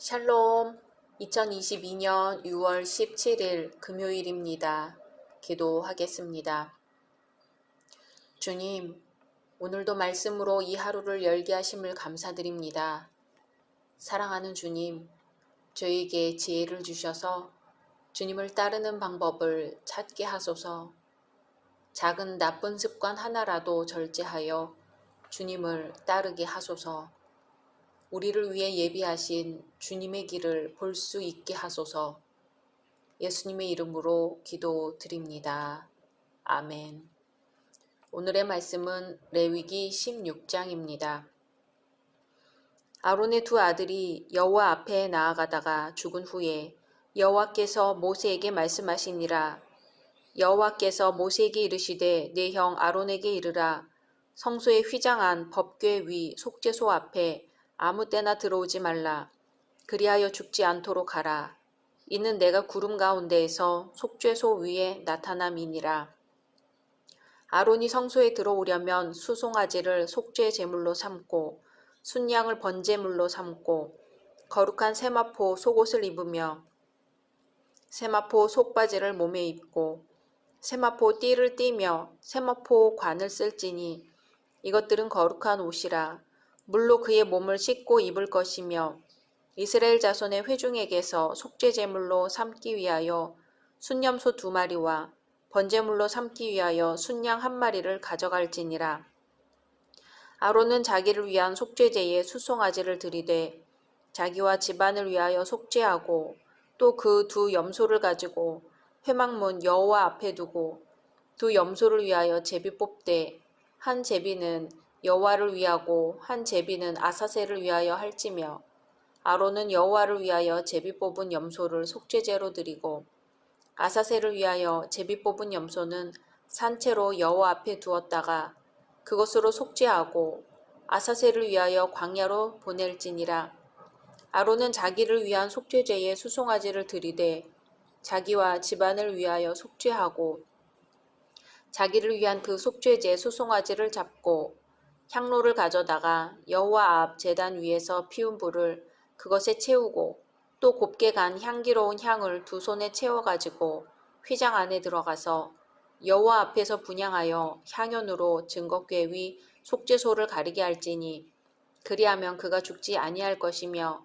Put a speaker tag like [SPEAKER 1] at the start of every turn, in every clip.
[SPEAKER 1] 샬롬, 2022년 6월 17일 금요일입니다. 기도하겠습니다. 주님, 오늘도 말씀으로 이 하루를 열게 하심을 감사드립니다. 사랑하는 주님, 저에게 지혜를 주셔서 주님을 따르는 방법을 찾게 하소서. 작은 나쁜 습관 하나라도 절제하여 주님을 따르게 하소서. 우리를 위해 예비하신 주님의 길을 볼 수 있게 하소서. 예수님의 이름으로 기도드립니다. 아멘. 오늘의 말씀은 레위기 16장입니다. 아론의 두 아들이 여호와 앞에 나아가다가 죽은 후에 여호와께서 모세에게 말씀하시니라. 여호와께서 모세에게 이르시되 내 형 아론에게 이르라. 성소의 휘장한 법궤 위 속죄소 앞에 아무 때나 들어오지 말라. 그리하여 죽지 않도록 하라. 이는 내가 구름 가운데에서 속죄소 위에 나타남이니라. 아론이 성소에 들어오려면 수송아지를 속죄 제물로 삼고 순양을 번제물로 삼고 거룩한 세마포 속옷을 입으며 세마포 속바지를 몸에 입고 세마포 띠를 띠며 세마포 관을 쓸지니 이것들은 거룩한 옷이라. 물로 그의 몸을 씻고 입을 것이며 이스라엘 자손의 회중에게서 속죄 제물로 삼기 위하여 순염소 2마리와 번제물로 삼기 위하여 순양 1마리를 가져갈지니라. 아론은 자기를 위한 속죄제에 수송아지를 들이되 자기와 집안을 위하여 속죄하고 또 그 두 염소를 가지고 회막문 여호와 앞에 두고 두 염소를 위하여 제비 뽑되 한 제비는 여호와를 위하고 한 제비는 아사셀을 위하여 할지며 아론은 여호와를 위하여 제비 뽑은 염소를 속죄제로 드리고 아사셀을 위하여 제비 뽑은 염소는 산채로 여호와 앞에 두었다가 그것으로 속죄하고 아사셀을 위하여 광야로 보낼지니라. 아론은 자기를 위한 속죄제에 수송아지를 드리되 자기와 집안을 위하여 속죄하고 자기를 위한 그 속죄제 수송아지를 잡고 향로를 가져다가 여호와 앞 제단 위에서 피운 불을 그것에 채우고 또 곱게 간 향기로운 향을 두 손에 채워가지고 휘장 안에 들어가서 여호와 앞에서 분향하여 향연으로 증거궤 위 속죄소를 가리게 할지니 그리하면 그가 죽지 아니할 것이며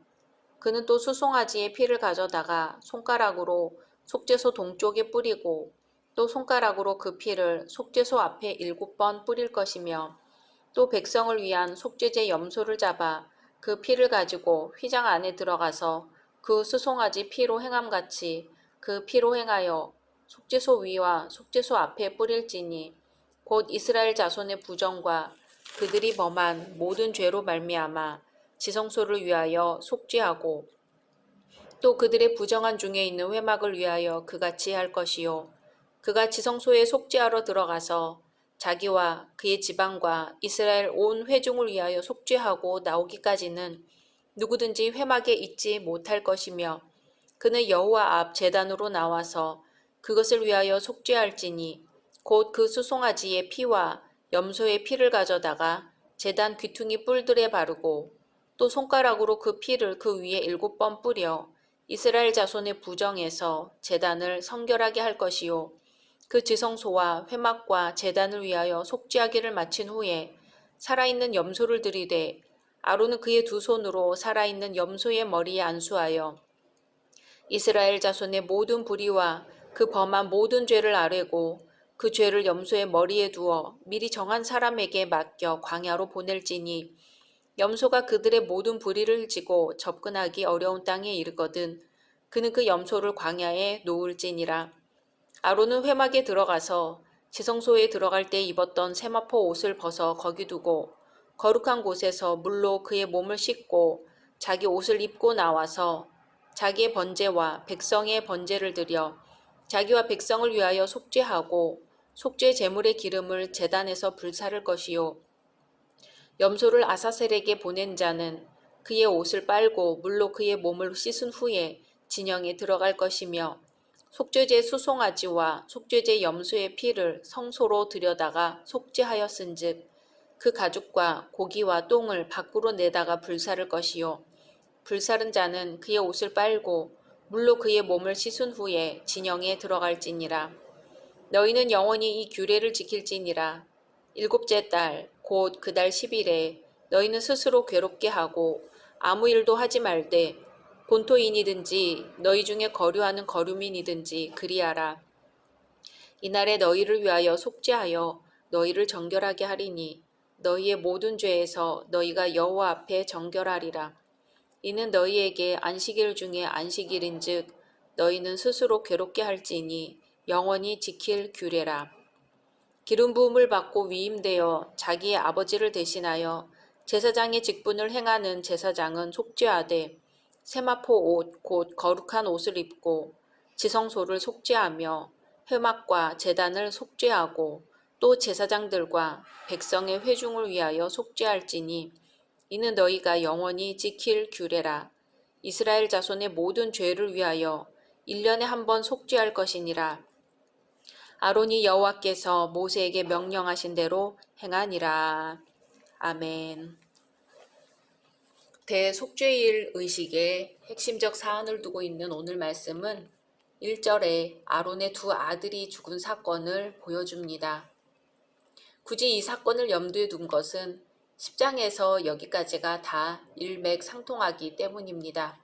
[SPEAKER 1] 그는 또 수송아지의 피를 가져다가 손가락으로 속죄소 동쪽에 뿌리고 또 손가락으로 그 피를 속죄소 앞에 7번 뿌릴 것이며 또 백성을 위한 속죄제 염소를 잡아 그 피를 가지고 휘장 안에 들어가서 그 수송아지 피로 행함같이 그 피로 행하여 속죄소 위와 속죄소 앞에 뿌릴지니 곧 이스라엘 자손의 부정과 그들이 범한 모든 죄로 말미암아 지성소를 위하여 속죄하고 또 그들의 부정한 중에 있는 회막을 위하여 그같이 할 것이요 그가 지성소에 속죄하러 들어가서 자기와 그의 지방과 이스라엘 온 회중을 위하여 속죄하고 나오기까지는 누구든지 회막에 있지 못할 것이며 그는 여호와 앞 제단으로 나와서 그것을 위하여 속죄할지니 곧 그 수송아지의 피와 염소의 피를 가져다가 제단 귀퉁이 뿔들에 바르고 또 손가락으로 그 피를 그 위에 7번 뿌려 이스라엘 자손의 부정에서 제단을 성결하게 할 것이요 그 지성소와 회막과 제단을 위하여 속죄하기를 마친 후에 살아있는 염소를 들이되 아론은 그의 두 손으로 살아있는 염소의 머리에 안수하여 이스라엘 자손의 모든 불의와 그 범한 모든 죄를 아뢰고 그 죄를 염소의 머리에 두어 미리 정한 사람에게 맡겨 광야로 보낼지니 염소가 그들의 모든 불의를 지고 접근하기 어려운 땅에 이르거든 그는 그 염소를 광야에 놓을지니라. 아론은 회막에 들어가서 지성소에 들어갈 때 입었던 세마포 옷을 벗어 거기 두고 거룩한 곳에서 물로 그의 몸을 씻고 자기 옷을 입고 나와서 자기의 번제와 백성의 번제를 드려 자기와 백성을 위하여 속죄하고 속죄 제물의 기름을 제단에서 불사를 것이요 염소를 아사셀에게 보낸 자는 그의 옷을 빨고 물로 그의 몸을 씻은 후에 진영에 들어갈 것이며 속죄제 수송아지와 속죄제 염소의 피를 성소로 들여다가 속죄하였은즉 그 가죽과 고기와 똥을 밖으로 내다가 불사를 것이요 불사른 자는 그의 옷을 빨고 물로 그의 몸을 씻은 후에 진영에 들어갈지니라. 너희는 영원히 이 규례를 지킬지니라. 일곱째 달 곧 그 달 10일에 너희는 스스로 괴롭게 하고 아무 일도 하지 말되 본토인이든지 너희 중에 거류하는 거류민이든지 그리하라. 이날에 너희를 위하여 속죄하여 너희를 정결하게 하리니 너희의 모든 죄에서 너희가 여호와 앞에 정결하리라. 이는 너희에게 안식일 중에 안식일인즉 너희는 스스로 괴롭게 할지니 영원히 지킬 규례라. 기름 부음을 받고 위임되어 자기의 아버지를 대신하여 제사장의 직분을 행하는 제사장은 속죄하되 세마포 옷 곧 거룩한 옷을 입고 지성소를 속죄하며 회막과 제단을 속죄하고 또 제사장들과 백성의 회중을 위하여 속죄할지니 이는 너희가 영원히 지킬 규례라. 이스라엘 자손의 모든 죄를 위하여 1년에 한 번 속죄할 것이니라. 아론이 여호와께서 모세에게 명령하신 대로 행하니라. 아멘. 대속죄일 의식의 핵심적 사안을 두고 있는 오늘 말씀은 1절에 아론의 두 아들이 죽은 사건을 보여줍니다. 굳이 이 사건을 염두에 둔 것은 10장에서 여기까지가 다 일맥상통하기 때문입니다.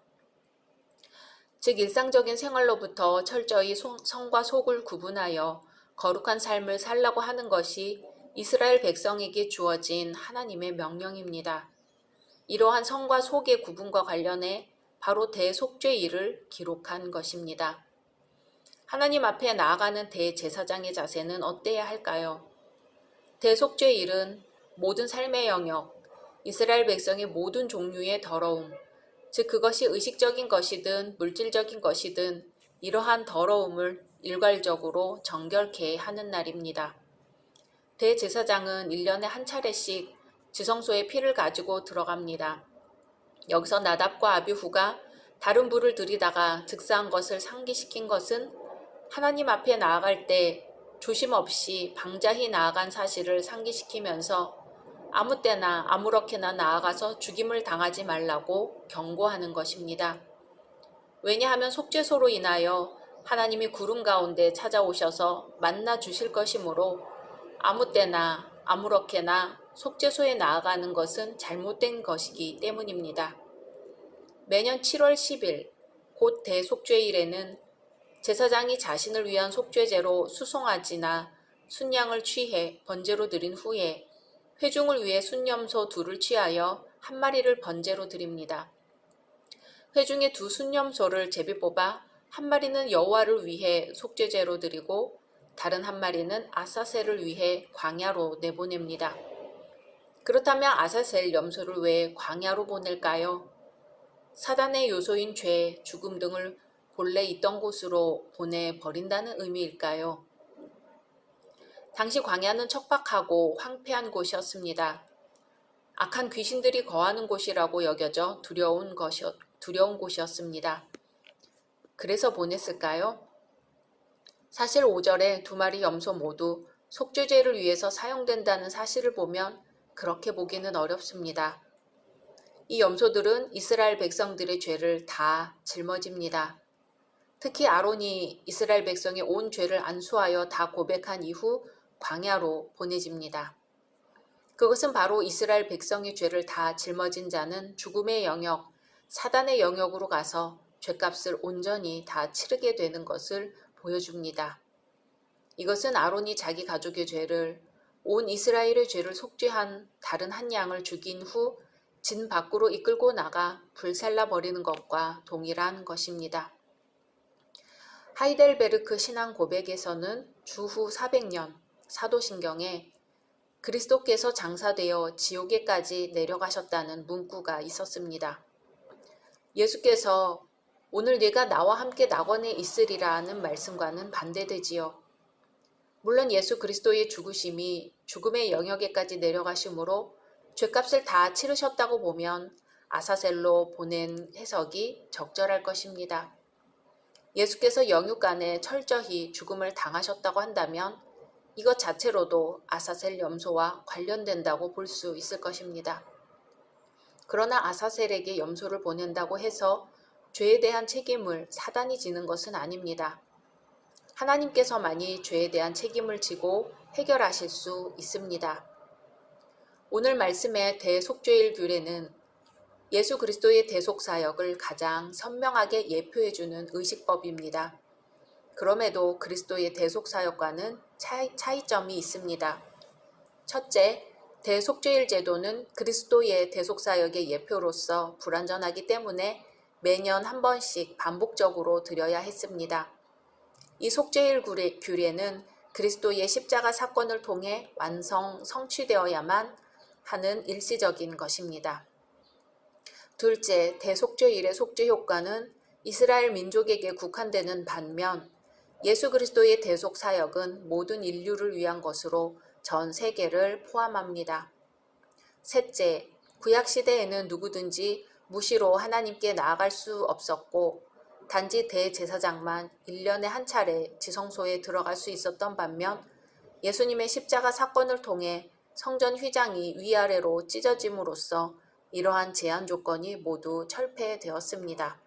[SPEAKER 1] 즉 일상적인 생활로부터 철저히 성과 속을 구분하여 거룩한 삶을 살라고 하는 것이 이스라엘 백성에게 주어진 하나님의 명령입니다. 이러한 성과 속의 구분과 관련해 바로 대속죄일을 기록한 것입니다. 하나님 앞에 나아가는 대제사장의 자세는 어때야 할까요? 대속죄일은 모든 삶의 영역, 이스라엘 백성의 모든 종류의 더러움, 즉 그것이 의식적인 것이든 물질적인 것이든 이러한 더러움을 일괄적으로 정결케 하는 날입니다. 대제사장은 1년에 한 차례씩 지성소에 피를 가지고 들어갑니다. 여기서 나답과 아비후가 다른 불을 들이다가 즉사한 것을 상기시킨 것은 하나님 앞에 나아갈 때 조심 없이 방자히 나아간 사실을 상기시키면서 아무 때나 아무렇게나 나아가서 죽임을 당하지 말라고 경고하는 것입니다. 왜냐하면 속죄소로 인하여 하나님이 구름 가운데 찾아오셔서 만나 주실 것이므로 아무 때나 아무렇게나 속죄소에 나아가는 것은 잘못된 것이기 때문입니다. 매년 7월 10일 곧 대속죄일에는 제사장이 자신을 위한 속죄제로 수송아지나 순양을 취해 번제로 드린 후에 회중을 위해 순염소 2를 취하여 한 마리를 번제로 드립니다. 회중의 2 순염소를 제비 뽑아 한 마리는 여호와를 위해 속죄제로 드리고 다른 한 마리는 아사셀을 위해 광야로 내보냅니다. 그렇다면 아사셀 염소를 왜 광야로 보낼까요? 사단의 요소인 죄, 죽음 등을 본래 있던 곳으로 보내버린다는 의미일까요? 당시 광야는 척박하고 황폐한 곳이었습니다. 악한 귀신들이 거하는 곳이라고 여겨져 두려운 곳이었습니다. 그래서 보냈을까요? 사실 5절에 2마리 염소 모두 속죄제를 위해서 사용된다는 사실을 보면 그렇게 보기는 어렵습니다. 이 염소들은 이스라엘 백성들의 죄를 다 짊어집니다. 특히 아론이 이스라엘 백성의 온 죄를 안수하여 다 고백한 이후 광야로 보내집니다. 그것은 바로 이스라엘 백성의 죄를 다 짊어진 자는 죽음의 영역, 사단의 영역으로 가서 죄값을 온전히 다 치르게 되는 것을 보여줍니다. 이것은 아론이 자기 가족의 죄를, 온 이스라엘의 죄를 속죄한 다른 한 양을 죽인 후 진 밖으로 이끌고 나가 불살라 버리는 것과 동일한 것입니다. 하이델베르크 신앙 고백에서는 주후 400년 사도신경에 그리스도께서 장사되어 지옥에까지 내려가셨다는 문구가 있었습니다. 예수께서 오늘 네가 나와 함께 낙원에 있으리라는 말씀과는 반대되지요. 물론 예수 그리스도의 죽으심이 죽음의 영역에까지 내려가심으로 죄값을 다 치르셨다고 보면 아사셀로 보낸 해석이 적절할 것입니다. 예수께서 영육간에 철저히 죽음을 당하셨다고 한다면 이것 자체로도 아사셀 염소와 관련된다고 볼 수 있을 것입니다. 그러나 아사셀에게 염소를 보낸다고 해서 죄에 대한 책임을 사단이 지는 것은 아닙니다. 하나님께서만이 죄에 대한 책임을 지고 해결하실 수 있습니다. 오늘 말씀의 대속죄일 규례는 예수 그리스도의 대속사역을 가장 선명하게 예표해주는 의식법입니다. 그럼에도 그리스도의 대속사역과는 차이점이 있습니다. 첫째, 대속죄일 제도는 그리스도의 대속사역의 예표로서 불완전하기 때문에 매년 한 번씩 반복적으로 드려야 했습니다. 이 속죄일 규례는 그리스도의 십자가 사건을 통해 성취되어야만 하는 일시적인 것입니다. 둘째, 대속죄일의 속죄 효과는 이스라엘 민족에게 국한되는 반면 예수 그리스도의 대속 사역은 모든 인류를 위한 것으로 전 세계를 포함합니다. 셋째, 구약 시대에는 누구든지 무시로 하나님께 나아갈 수 없었고 단지 대제사장만 1년에 한 차례 지성소에 들어갈 수 있었던 반면 예수님의 십자가 사건을 통해 성전 휘장이 위아래로 찢어짐으로써 이러한 제한 조건이 모두 철폐되었습니다.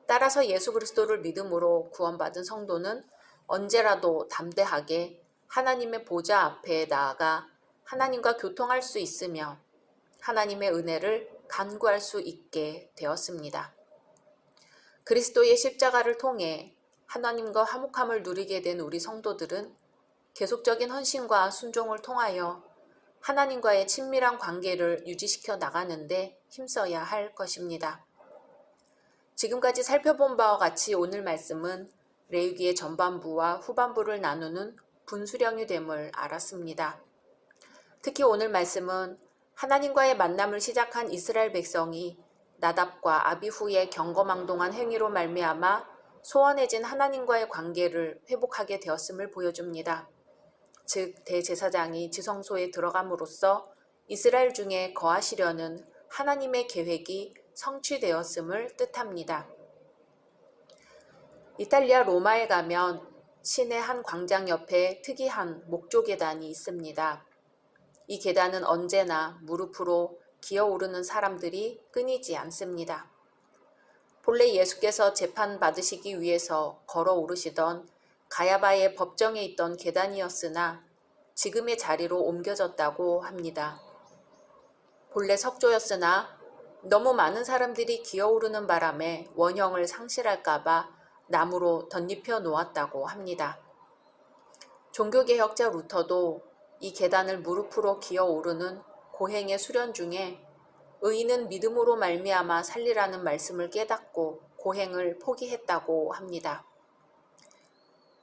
[SPEAKER 1] 따라서 예수 그리스도를 믿음으로 구원받은 성도는 언제라도 담대하게 하나님의 보좌 앞에 나아가 하나님과 교통할 수 있으며 하나님의 은혜를 간구할 수 있게 되었습니다. 그리스도의 십자가를 통해 하나님과 화목함을 누리게 된 우리 성도들은 계속적인 헌신과 순종을 통하여 하나님과의 친밀한 관계를 유지시켜 나가는데 힘써야 할 것입니다. 지금까지 살펴본 바와 같이 오늘 말씀은 레위기의 전반부와 후반부를 나누는 분수령이 됨을 알았습니다. 특히 오늘 말씀은 하나님과의 만남을 시작한 이스라엘 백성이 나답과 아비후의 경거망동한 행위로 말미암아 소원해진 하나님과의 관계를 회복하게 되었음을 보여줍니다. 즉 대제사장이 지성소에 들어감으로써 이스라엘 중에 거하시려는 하나님의 계획이 성취되었음을 뜻합니다. 이탈리아 로마에 가면 시내 한 광장 옆에 특이한 목조 계단이 있습니다. 이 계단은 언제나 무릎으로 기어오르는 사람들이 끊이지 않습니다. 본래 예수께서 재판받으시기 위해서 걸어 오르시던 가야바의 법정에 있던 계단이었으나 지금의 자리로 옮겨졌다고 합니다. 본래 석조였으나 너무 많은 사람들이 기어오르는 바람에 원형을 상실할까봐 나무로 덧입혀 놓았다고 합니다. 종교개혁자 루터도 이 계단을 무릎으로 기어오르는 고행의 수련 중에 의인은 믿음으로 말미암아 살리라는 말씀을 깨닫고 고행을 포기했다고 합니다.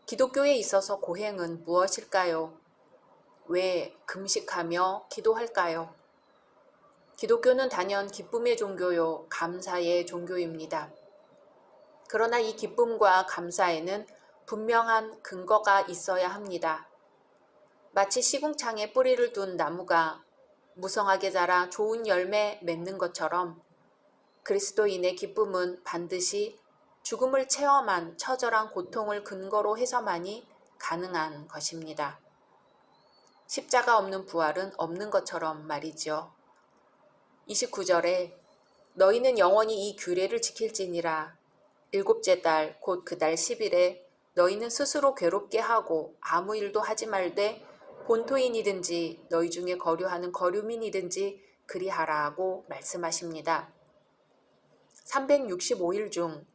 [SPEAKER 1] 기독교에 있어서 고행은 무엇일까요? 왜 금식하며 기도할까요? 기독교는 단연 기쁨의 종교요, 감사의 종교입니다. 그러나 이 기쁨과 감사에는 분명한 근거가 있어야 합니다. 마치 시궁창에 뿌리를 둔 나무가 무성하게 자라 좋은 열매 맺는 것처럼 그리스도인의 기쁨은 반드시 죽음을 체험한 처절한 고통을 근거로 해서만이 가능한 것입니다. 십자가 없는 부활은 없는 것처럼 말이죠. 29절에 너희는 영원히 이 규례를 지킬지니라. 일곱째 달 곧 그 달 10일에 너희는 스스로 괴롭게 하고 아무 일도 하지 말되 본토인이든지 너희 중에 거류하는 거류민이든지 그리하라 하고 말씀하십니다. 365일 중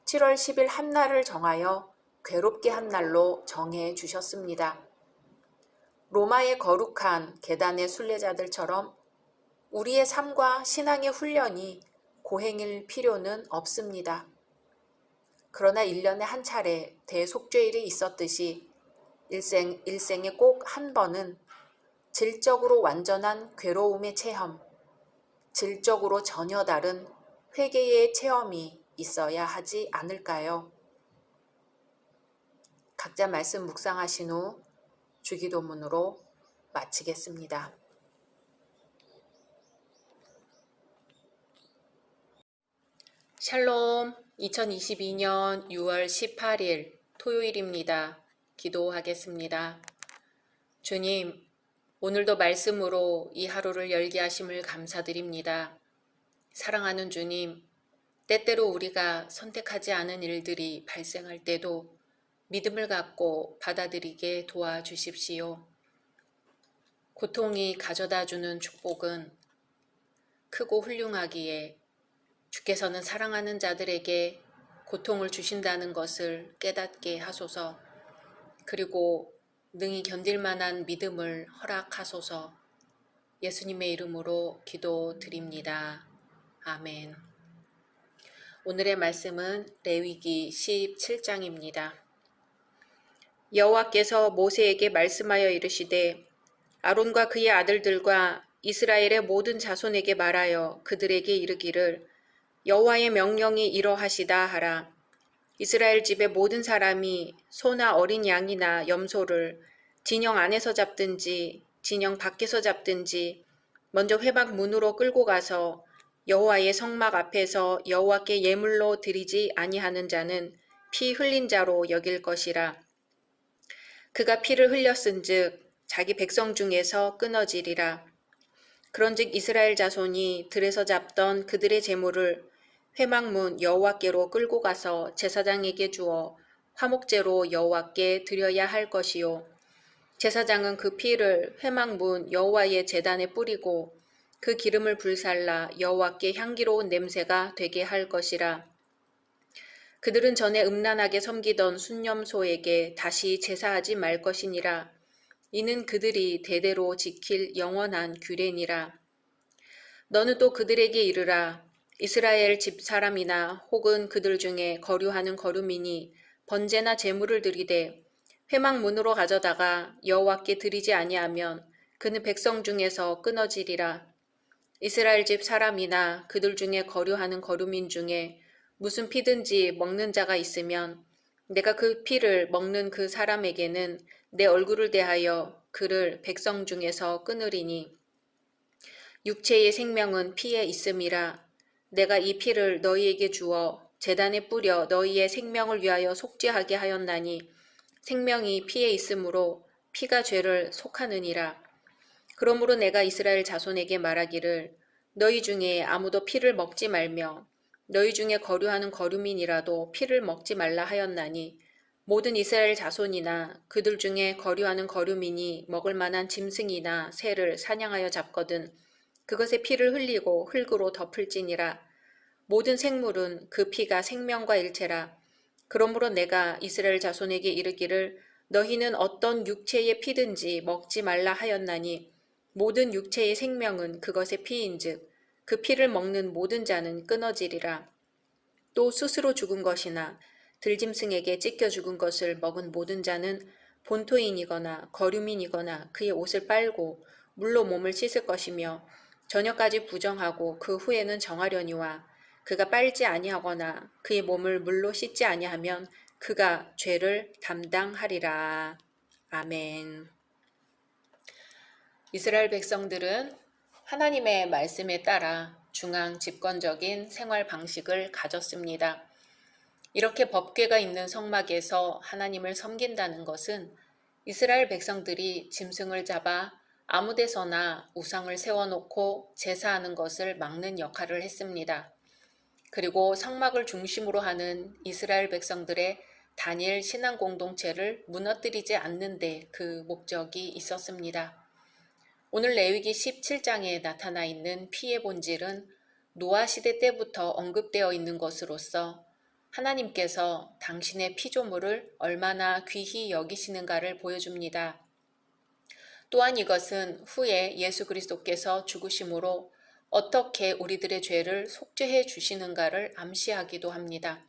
[SPEAKER 1] 7월 10일 한 날을 정하여 괴롭게 한 날로 정해 주셨습니다. 로마의 거룩한 계단의 순례자들처럼 우리의 삶과 신앙의 훈련이 고행일 필요는 없습니다. 그러나 1년에 한 차례 대속죄일이 있었듯이 일생에 꼭 한 번은 질적으로 완전한 괴로움의 체험, 질적으로 전혀 다른 회개의 체험이 있어야 하지 않을까요? 각자 말씀 묵상하신 후 주기도문으로 마치겠습니다. 샬롬, 2022년 6월 18일 토요일입니다. 기도하겠습니다. 주님, 오늘도 말씀으로 이 하루를 열게 하심을 감사드립니다. 사랑하는 주님, 때때로 우리가 선택하지 않은 일들이 발생할 때도 믿음을 갖고 받아들이게 도와주십시오. 고통이 가져다 주는 축복은 크고 훌륭하기에 주께서는 사랑하는 자들에게 고통을 주신다는 것을 깨닫게 하소서. 그리고 능히 견딜 만한 믿음을 허락하소서. 예수님의 이름으로 기도드립니다. 아멘. 오늘의 말씀은 레위기 17장입니다. 여호와께서 모세에게 말씀하여 이르시되 아론과 그의 아들들과 이스라엘의 모든 자손에게 말하여 그들에게 이르기를 여호와의 명령이 이러하시다 하라. 이스라엘 집의 모든 사람이 소나 어린 양이나 염소를 진영 안에서 잡든지 진영 밖에서 잡든지 먼저 회막 문으로 끌고 가서 여호와의 성막 앞에서 여호와께 예물로 드리지 아니하는 자는 피 흘린 자로 여길 것이라. 그가 피를 흘렸은즉 자기 백성 중에서 끊어지리라. 그런즉 이스라엘 자손이 들에서 잡던 그들의 제물을 회막문 여호와께로 끌고 가서 제사장에게 주어 화목제로 여호와께 드려야 할 것이요. 제사장은 그 피를 회막문 여호와의 제단에 뿌리고 그 기름을 불살라 여호와께 향기로운 냄새가 되게 할 것이라. 그들은 전에 음란하게 섬기던 순념소에게 다시 제사하지 말 것이니라. 이는 그들이 대대로 지킬 영원한 규례니라. 너는 또 그들에게 이르라. 이스라엘 집 사람이나 혹은 그들 중에 거류하는 거류민이 번제나 제물을 드리되 회막 문으로 가져다가 여호와께 드리지 아니하면 그는 백성 중에서 끊어지리라. 이스라엘 집 사람이나 그들 중에 거류하는 거류민 중에 무슨 피든지 먹는 자가 있으면 내가 그 피를 먹는 그 사람에게는 내 얼굴을 대하여 그를 백성 중에서 끊으리니 육체의 생명은 피에 있음이라. 내가 이 피를 너희에게 주어 제단에 뿌려 너희의 생명을 위하여 속죄하게 하였나니 생명이 피에 있으므로 피가 죄를 속하느니라. 그러므로 내가 이스라엘 자손에게 말하기를 너희 중에 아무도 피를 먹지 말며 너희 중에 거류하는 거류민이라도 피를 먹지 말라 하였나니 모든 이스라엘 자손이나 그들 중에 거류하는 거류민이 먹을 만한 짐승이나 새를 사냥하여 잡거든 그것의 피를 흘리고 흙으로 덮을지니라. 모든 생물은 그 피가 생명과 일체라. 그러므로 내가 이스라엘 자손에게 이르기를 너희는 어떤 육체의 피든지 먹지 말라 하였나니 모든 육체의 생명은 그것의 피인즉 그 피를 먹는 모든 자는 끊어지리라. 또 스스로 죽은 것이나 들짐승에게 찢겨 죽은 것을 먹은 모든 자는 본토인이거나 거류민이거나 그의 옷을 빨고 물로 몸을 씻을 것이며 저녁까지 부정하고 그 후에는 정하려니와 그가 빨지 아니하거나 그의 몸을 물로 씻지 아니하면 그가 죄를 담당하리라. 아멘. 이스라엘 백성들은 하나님의 말씀에 따라 중앙 집권적인 생활 방식을 가졌습니다. 이렇게 법궤가 있는 성막에서 하나님을 섬긴다는 것은 이스라엘 백성들이 짐승을 잡아 아무 데서나 우상을 세워놓고 제사하는 것을 막는 역할을 했습니다. 그리고 성막을 중심으로 하는 이스라엘 백성들의 단일 신앙 공동체를 무너뜨리지 않는 데 그 목적이 있었습니다. 오늘 레위기 17장에 나타나 있는 피의 본질은 노아 시대 때부터 언급되어 있는 것으로서 하나님께서 당신의 피조물을 얼마나 귀히 여기시는가를 보여줍니다. 또한 이것은 후에 예수 그리스도께서 죽으심으로 어떻게 우리들의 죄를 속죄해 주시는가를 암시하기도 합니다.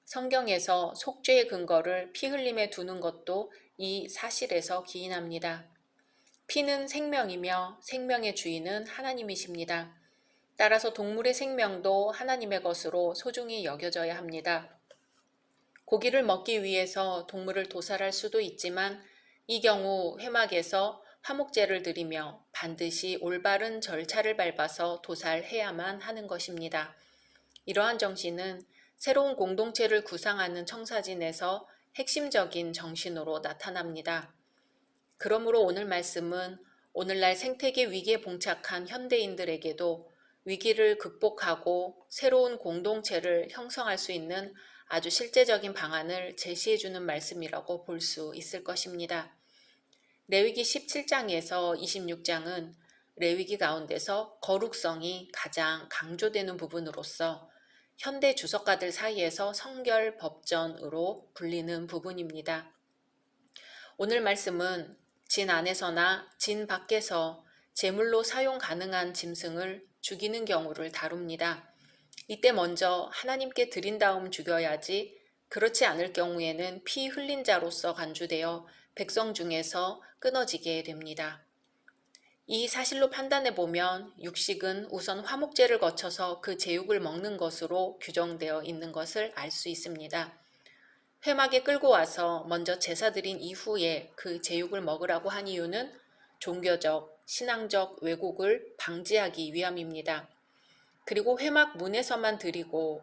[SPEAKER 1] 성경에서 속죄의 근거를 피 흘림에 두는 것도 이 사실에서 기인합니다. 피는 생명이며 생명의 주인은 하나님이십니다. 따라서 동물의 생명도 하나님의 것으로 소중히 여겨져야 합니다. 고기를 먹기 위해서 동물을 도살할 수도 있지만 이 경우 회막에서 화목제를 드리며 반드시 올바른 절차를 밟아서 도살해야만 하는 것입니다. 이러한 정신은 새로운 공동체를 구상하는 청사진에서 핵심적인 정신으로 나타납니다. 그러므로 오늘 말씀은 오늘날 생태계 위기에 봉착한 현대인들에게도 위기를 극복하고 새로운 공동체를 형성할 수 있는 아주 실제적인 방안을 제시해주는 말씀이라고 볼 수 있을 것입니다. 레위기 17장에서 26장은 레위기 가운데서 거룩성이 가장 강조되는 부분으로서 현대 주석가들 사이에서 성결 법전으로 불리는 부분입니다. 오늘 말씀은 진 안에서나 진 밖에서 제물로 사용 가능한 짐승을 죽이는 경우를 다룹니다. 이때 먼저 하나님께 드린 다음 죽여야지 그렇지 않을 경우에는 피 흘린 자로서 간주되어 백성 중에서 끊어지게 됩니다. 이 사실로 판단해 보면 육식은 우선 화목제를 거쳐서 그 제육을 먹는 것으로 규정되어 있는 것을 알 수 있습니다. 회막에 끌고 와서 먼저 제사 드린 이후에 그 제육을 먹으라고 한 이유는 종교적, 신앙적 왜곡을 방지하기 위함입니다. 그리고 회막 문에서만 드리고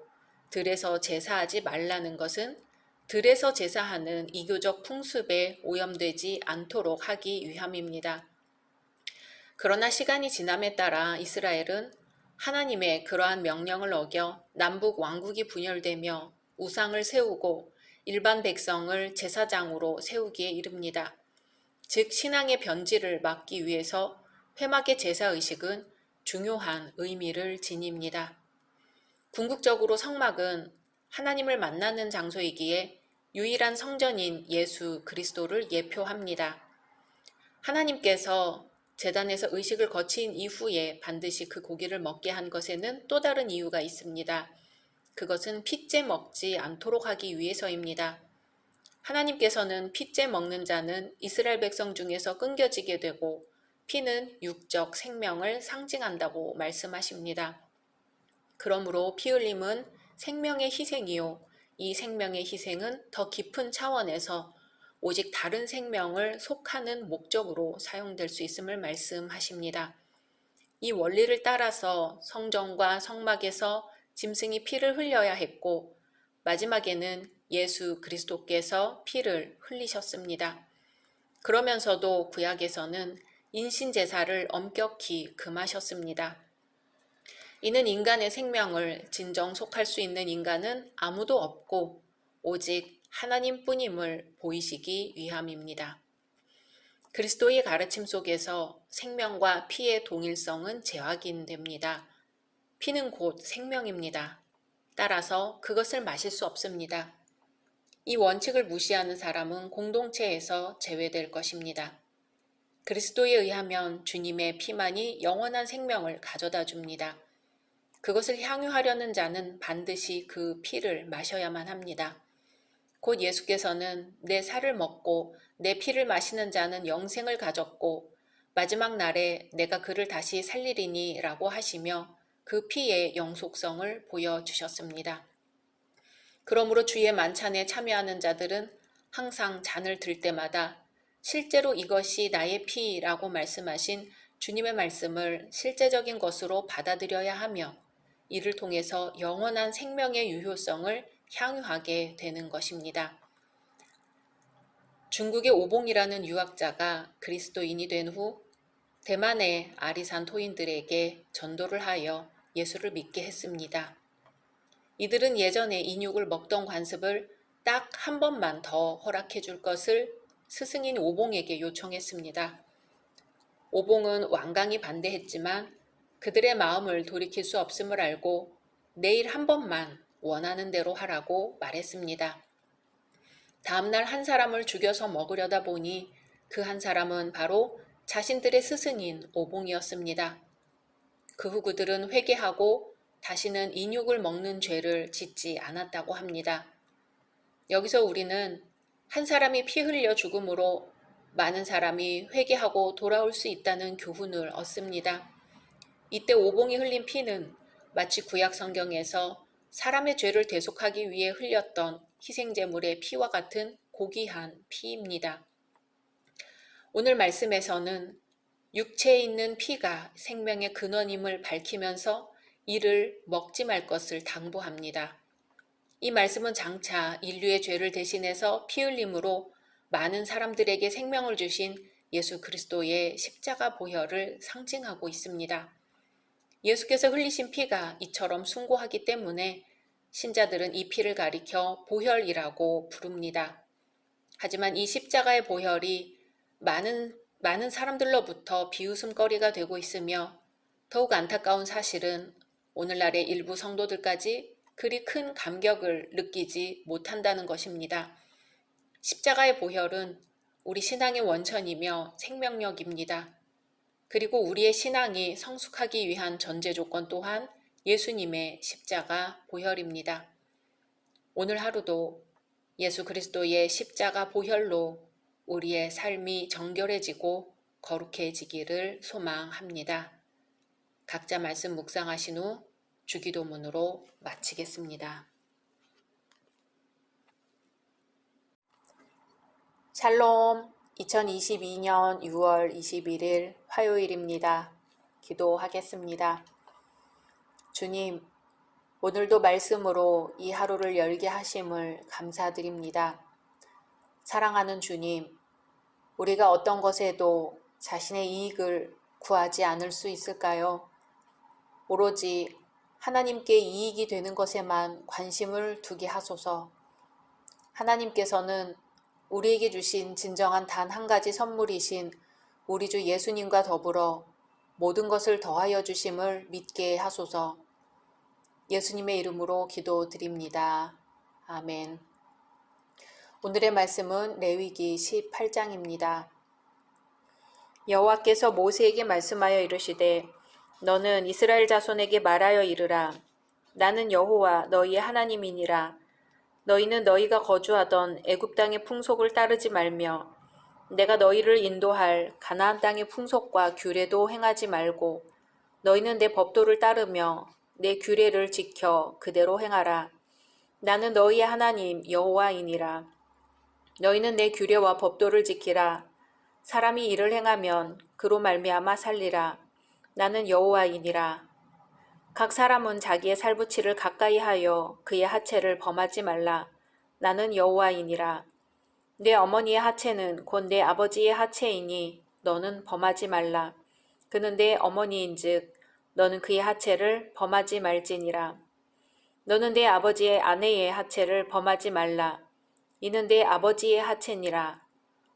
[SPEAKER 1] 들에서 제사하지 말라는 것은 들에서 제사하는 이교적 풍습에 오염되지 않도록 하기 위함입니다. 그러나 시간이 지남에 따라 이스라엘은 하나님의 그러한 명령을 어겨 남북 왕국이 분열되며 우상을 세우고 일반 백성을 제사장으로 세우기에 이릅니다. 즉 신앙의 변질을 막기 위해서 회막의 제사의식은 중요한 의미를 지닙니다. 궁극적으로 성막은 하나님을 만나는 장소이기에 유일한 성전인 예수 그리스도를 예표합니다. 하나님께서 제단에서 의식을 거친 이후에 반드시 그 고기를 먹게 한 것에는 또 다른 이유가 있습니다. 그것은 핏째 먹지 않도록 하기 위해서입니다. 하나님께서는 핏째 먹는 자는 이스라엘 백성 중에서 끊겨지게 되고 피는 육적 생명을 상징한다고 말씀하십니다. 그러므로 피 흘림은 생명의 희생이요. 이 생명의 희생은 더 깊은 차원에서 오직 다른 생명을 속하는 목적으로 사용될 수 있음을 말씀하십니다. 이 원리를 따라서 성전과 성막에서 짐승이 피를 흘려야 했고 마지막에는 예수 그리스도께서 피를 흘리셨습니다. 그러면서도 구약에서는 인신제사를 엄격히 금하셨습니다. 이는 인간의 생명을 진정 속할 수 있는 인간은 아무도 없고 오직 하나님뿐임을 보이시기 위함입니다. 그리스도의 가르침 속에서 생명과 피의 동일성은 재확인됩니다. 피는 곧 생명입니다. 따라서 그것을 마실 수 없습니다. 이 원칙을 무시하는 사람은 공동체에서 제외될 것입니다. 그리스도에 의하면 주님의 피만이 영원한 생명을 가져다 줍니다. 그것을 향유하려는 자는 반드시 그 피를 마셔야만 합니다. 곧 예수께서는 내 살을 먹고 내 피를 마시는 자는 영생을 가졌고 마지막 날에 내가 그를 다시 살리리니 라고 하시며 그 피의 영속성을 보여주셨습니다. 그러므로 주의 만찬에 참여하는 자들은 항상 잔을 들 때마다 실제로 이것이 나의 피라고 말씀하신 주님의 말씀을 실제적인 것으로 받아들여야 하며 이를 통해서 영원한 생명의 유효성을 향유하게 되는 것입니다. 중국의 오봉이라는 유학자가 그리스도인이 된 후 대만의 아리산 토인들에게 전도를 하여 예수를 믿게 했습니다. 이들은 예전에 인육을 먹던 관습을 딱 한 번만 더 허락해 줄 것을 스승인 오봉에게 요청했습니다. 오봉은 완강히 반대했지만 그들의 마음을 돌이킬 수 없음을 알고 내일 한 번만 원하는 대로 하라고 말했습니다. 다음날 한 사람을 죽여서 먹으려다 보니 그 한 사람은 바로 자신들의 스승인 오봉이었습니다. 그 후 그들은 회개하고 다시는 인육을 먹는 죄를 짓지 않았다고 합니다. 여기서 우리는 한 사람이 피 흘려 죽음으로 많은 사람이 회개하고 돌아올 수 있다는 교훈을 얻습니다. 이때 오봉이 흘린 피는 마치 구약 성경에서 사람의 죄를 대속하기 위해 흘렸던 희생제물의 피와 같은 고귀한 피입니다. 오늘 말씀에서는 육체에 있는 피가 생명의 근원임을 밝히면서 이를 먹지 말 것을 당부합니다. 이 말씀은 장차 인류의 죄를 대신해서 피 흘림으로 많은 사람들에게 생명을 주신 예수 그리스도의 십자가 보혈을 상징하고 있습니다. 예수께서 흘리신 피가 이처럼 숭고하기 때문에 신자들은 이 피를 가리켜 보혈이라고 부릅니다. 하지만 이 십자가의 보혈이 많은 사람들로부터 비웃음거리가 되고 있으며 더욱 안타까운 사실은 오늘날의 일부 성도들까지 그리 큰 감격을 느끼지 못한다는 것입니다. 십자가의 보혈은 우리 신앙의 원천이며 생명력입니다. 그리고 우리의 신앙이 성숙하기 위한 전제 조건 또한 예수님의 십자가 보혈입니다. 오늘 하루도 예수 그리스도의 십자가 보혈로 우리의 삶이 정결해지고 거룩해지기를 소망합니다. 각자 말씀 묵상하신 후 주기도문으로 마치겠습니다. 샬롬, 2022년 6월 21일 화요일입니다. 기도하겠습니다. 주님, 오늘도 말씀으로 이 하루를 열게 하심을 감사드립니다. 사랑하는 주님, 우리가 어떤 것에도 자신의 이익을 구하지 않을 수 있을까요? 오로지 하나님께 이익이 되는 것에만 관심을 두게 하소서. 하나님께서는 우리에게 주신 진정한 단 한 가지 선물이신 우리 주 예수님과 더불어 모든 것을 더하여 주심을 믿게 하소서. 예수님의 이름으로 기도드립니다. 아멘. 오늘의 말씀은 레위기 18장입니다. 여호와께서 모세에게 말씀하여 이르시되 너는 이스라엘 자손에게 말하여 이르라. 나는 여호와 너희의 하나님이니라. 너희는 너희가 거주하던 애굽 땅의 풍속을 따르지 말며 내가 너희를 인도할 가나안 땅의 풍속과 규례도 행하지 말고 너희는 내 법도를 따르며 내 규례를 지켜 그대로 행하라. 나는 너희의 하나님 여호와이니라. 너희는 내 규례와 법도를 지키라. 사람이 이를 행하면 그로 말미암아 살리라. 나는 여호와이니라. 각 사람은 자기의 살부치를 가까이 하여 그의 하체를 범하지 말라. 나는 여호와이니라. 내 어머니의 하체는 곧 내 아버지의 하체이니 너는 범하지 말라. 그는 내 어머니인즉 너는 그의 하체를 범하지 말지니라. 너는 내 아버지의 아내의 하체를 범하지 말라. 이는 내 아버지의 하체니라.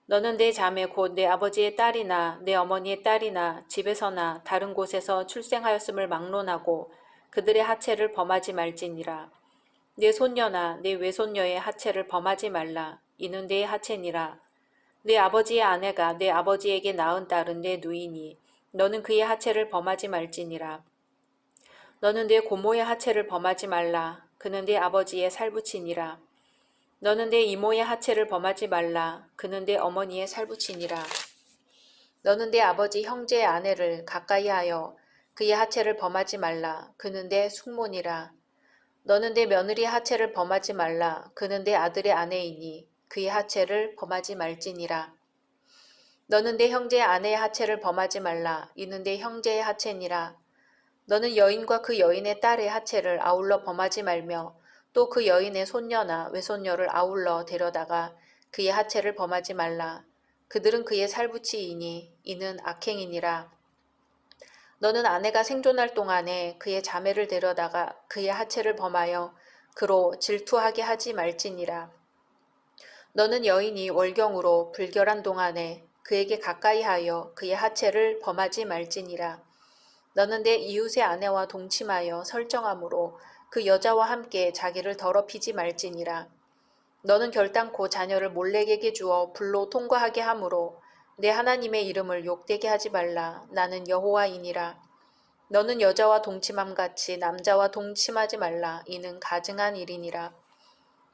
[SPEAKER 1] 너는 내 자매 곧 내 아버지의 딸이나 내 어머니의 딸이나 집에서나 다른 곳에서 출생하였음을 막론하고 그들의 하체를 범하지 말지니라. 내 손녀나 내 외손녀의 하체를 범하지 말라. 이는 내 하체니라. 내 아버지의 아내가 내 아버지에게 낳은 딸은 내 누이니 너는 그의 하체를 범하지 말지니라. 너는 내 고모의 하체를 범하지 말라. 그는 내 아버지의 살부치니라. 너는 내 이모의 하체를 범하지 말라. 그는 내 어머니의 살부치니라. 너는 내 아버지 형제의 아내를 가까이 하여 그의 하체를 범하지 말라. 그는 내 숙모니라. 너는 내 며느리의 하체를 범하지 말라. 그는 내 아들의 아내이니 그의 하체를 범하지 말지니라. 너는 내 형제의 아내의 하체를 범하지 말라. 이는 내 형제의 하체니라. 너는 여인과 그 여인의 딸의 하체를 아울러 범하지 말며 또 그 여인의 손녀나 외손녀를 아울러 데려다가 그의 하체를 범하지 말라. 그들은 그의 살부치이니 이는 악행이니라. 너는 아내가 생존할 동안에 그의 자매를 데려다가 그의 하체를 범하여 그로 질투하게 하지 말지니라. 너는 여인이 월경으로 불결한 동안에 그에게 가까이 하여 그의 하체를 범하지 말지니라. 너는 내 이웃의 아내와 동침하여 설정함으로 그 여자와 함께 자기를 더럽히지 말지니라. 너는 결단코 자녀를 몰렉에게 주어 불로 통과하게 하므로 내 하나님의 이름을 욕되게 하지 말라. 나는 여호와이니라. 너는 여자와 동침함같이 남자와 동침하지 말라. 이는 가증한 일이니라.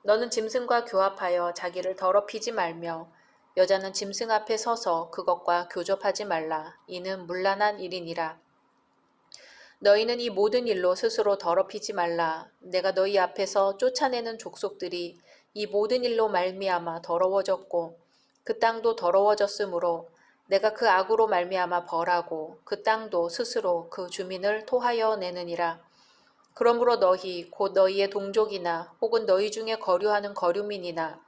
[SPEAKER 1] 너는 짐승과 교합하여 자기를 더럽히지 말며 여자는 짐승 앞에 서서 그것과 교접하지 말라. 이는 문란한 일이니라. 너희는 이 모든 일로 스스로 더럽히지 말라. 내가 너희 앞에서 쫓아내는 족속들이 이 모든 일로 말미암아 더러워졌고 그 땅도 더러워졌으므로 내가 그 악으로 말미암아 벌하고 그 땅도 스스로 그 주민을 토하여 내느니라. 그러므로 너희 곧 너희의 동족이나 혹은 너희 중에 거류하는 거류민이나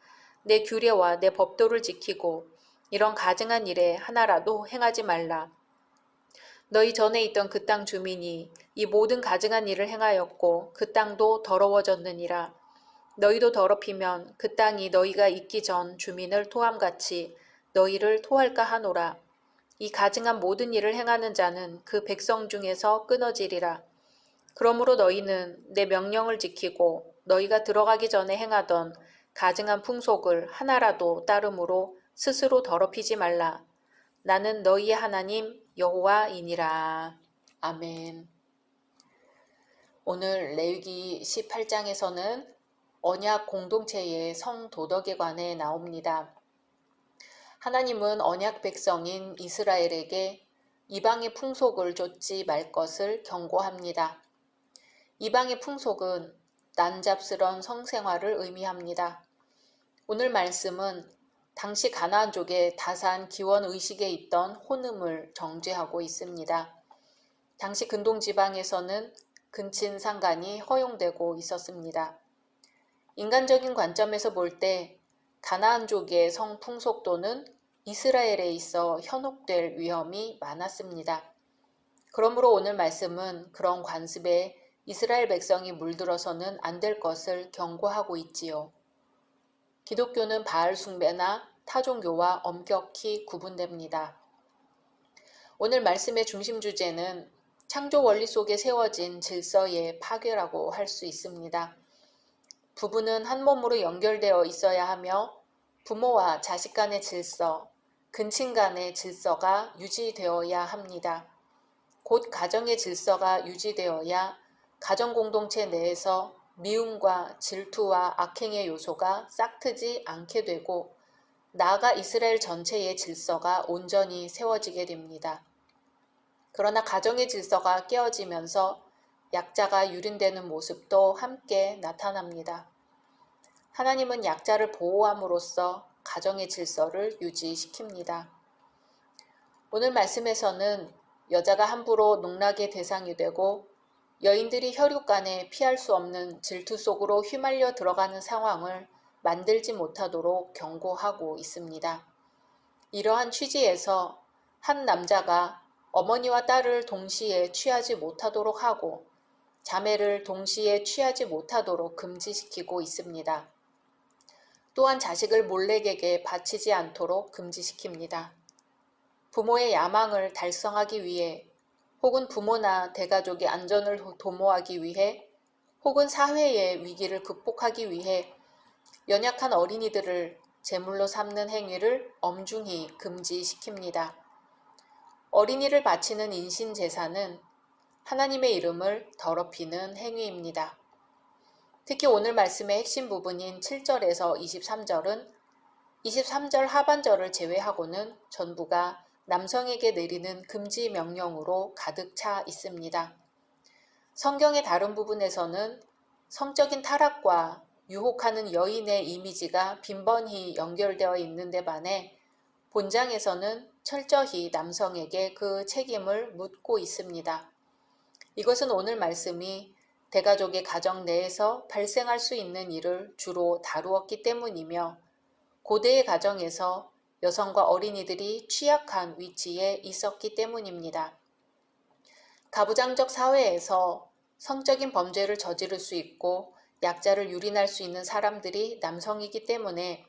[SPEAKER 1] 내 규례와 내 법도를 지키고 이런 가증한 일에 하나라도 행하지 말라. 너희 전에 있던 그 땅 주민이 이 모든 가증한 일을 행하였고 그 땅도 더러워졌느니라. 너희도 더럽히면 그 땅이 너희가 있기 전 주민을 토함같이 너희를 토할까 하노라. 이 가증한 모든 일을 행하는 자는 그 백성 중에서 끊어지리라. 그러므로 너희는 내 명령을 지키고 너희가 들어가기 전에 행하던 가증한 풍속을 하나라도 따름으로 스스로 더럽히지 말라. 나는 너희의 하나님 여호와이니라. 아멘. 오늘 레위기 18장에서는 언약 공동체의 성도덕에 관해 나옵니다. 하나님은 언약 백성인 이스라엘에게 이방의 풍속을 좇지 말 것을 경고합니다. 이방의 풍속은 난잡스런 성생활을 의미합니다. 오늘 말씀은 당시 가나안족의 다산 기원의식에 있던 혼음을 정죄하고 있습니다. 당시 근동지방에서는 근친상간이 허용되고 있었습니다. 인간적인 관점에서 볼 때 가나안족의 성풍속도는 이스라엘에 있어 현혹될 위험이 많았습니다. 그러므로 오늘 말씀은 그런 관습에 이스라엘 백성이 물들어서는 안 될 것을 경고하고 있지요. 기독교는 바알 숭배나 타종교와 엄격히 구분됩니다. 오늘 말씀의 중심 주제는 창조 원리 속에 세워진 질서의 파괴라고 할 수 있습니다. 부부는 한 몸으로 연결되어 있어야 하며 부모와 자식 간의 질서, 근친 간의 질서가 유지되어야 합니다. 곧 가정의 질서가 유지되어야 가정 공동체 내에서 미움과 질투와 악행의 요소가 싹트지 않게 되고 나아가 이스라엘 전체의 질서가 온전히 세워지게 됩니다. 그러나 가정의 질서가 깨어지면서 약자가 유린되는 모습도 함께 나타납니다. 하나님은 약자를 보호함으로써 가정의 질서를 유지시킵니다. 오늘 말씀에서는 여자가 함부로 농락의 대상이 되고 여인들이 혈육 간에 피할 수 없는 질투 속으로 휘말려 들어가는 상황을 만들지 못하도록 경고하고 있습니다. 이러한 취지에서 한 남자가 어머니와 딸을 동시에 취하지 못하도록 하고 자매를 동시에 취하지 못하도록 금지시키고 있습니다. 또한 자식을 몰래에게 바치지 않도록 금지시킵니다. 부모의 야망을 달성하기 위해 혹은 부모나 대가족의 안전을 도모하기 위해 혹은 사회의 위기를 극복하기 위해 연약한 어린이들을 제물로 삼는 행위를 엄중히 금지시킵니다. 어린이를 바치는 인신제사는 하나님의 이름을 더럽히는 행위입니다. 특히 오늘 말씀의 핵심 부분인 7절에서 23절은 23절 하반절을 제외하고는 전부가 남성에게 내리는 금지 명령으로 가득 차 있습니다. 성경의 다른 부분에서는 성적인 타락과 유혹하는 여인의 이미지가 빈번히 연결되어 있는데 반해 본장에서는 철저히 남성에게 그 책임을 묻고 있습니다. 이것은 오늘 말씀이 대가족의 가정 내에서 발생할 수 있는 일을 주로 다루었기 때문이며 고대의 가정에서 여성과 어린이들이 취약한 위치에 있었기 때문입니다. 가부장적 사회에서 성적인 범죄를 저지를 수 있고 약자를 유린할 수 있는 사람들이 남성이기 때문에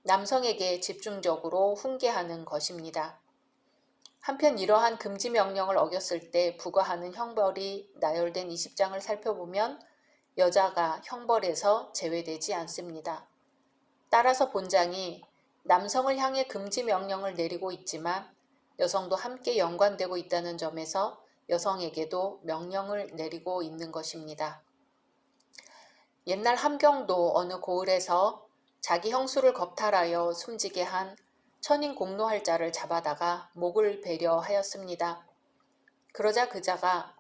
[SPEAKER 1] 남성에게 집중적으로 훈계하는 것입니다. 한편 이러한 금지 명령을 어겼을 때 부과하는 형벌이 나열된 20장을 살펴보면 여자가 형벌에서 제외되지 않습니다. 따라서 본장이 남성을 향해 금지 명령을 내리고 있지만 여성도 함께 연관되고 있다는 점에서 여성에게도 명령을 내리고 있는 것입니다. 옛날 함경도 어느 고을에서 자기 형수를 겁탈하여 숨지게 한 천인 공노할 자를 잡아다가 목을 베려 하였습니다. 그러자 그 자가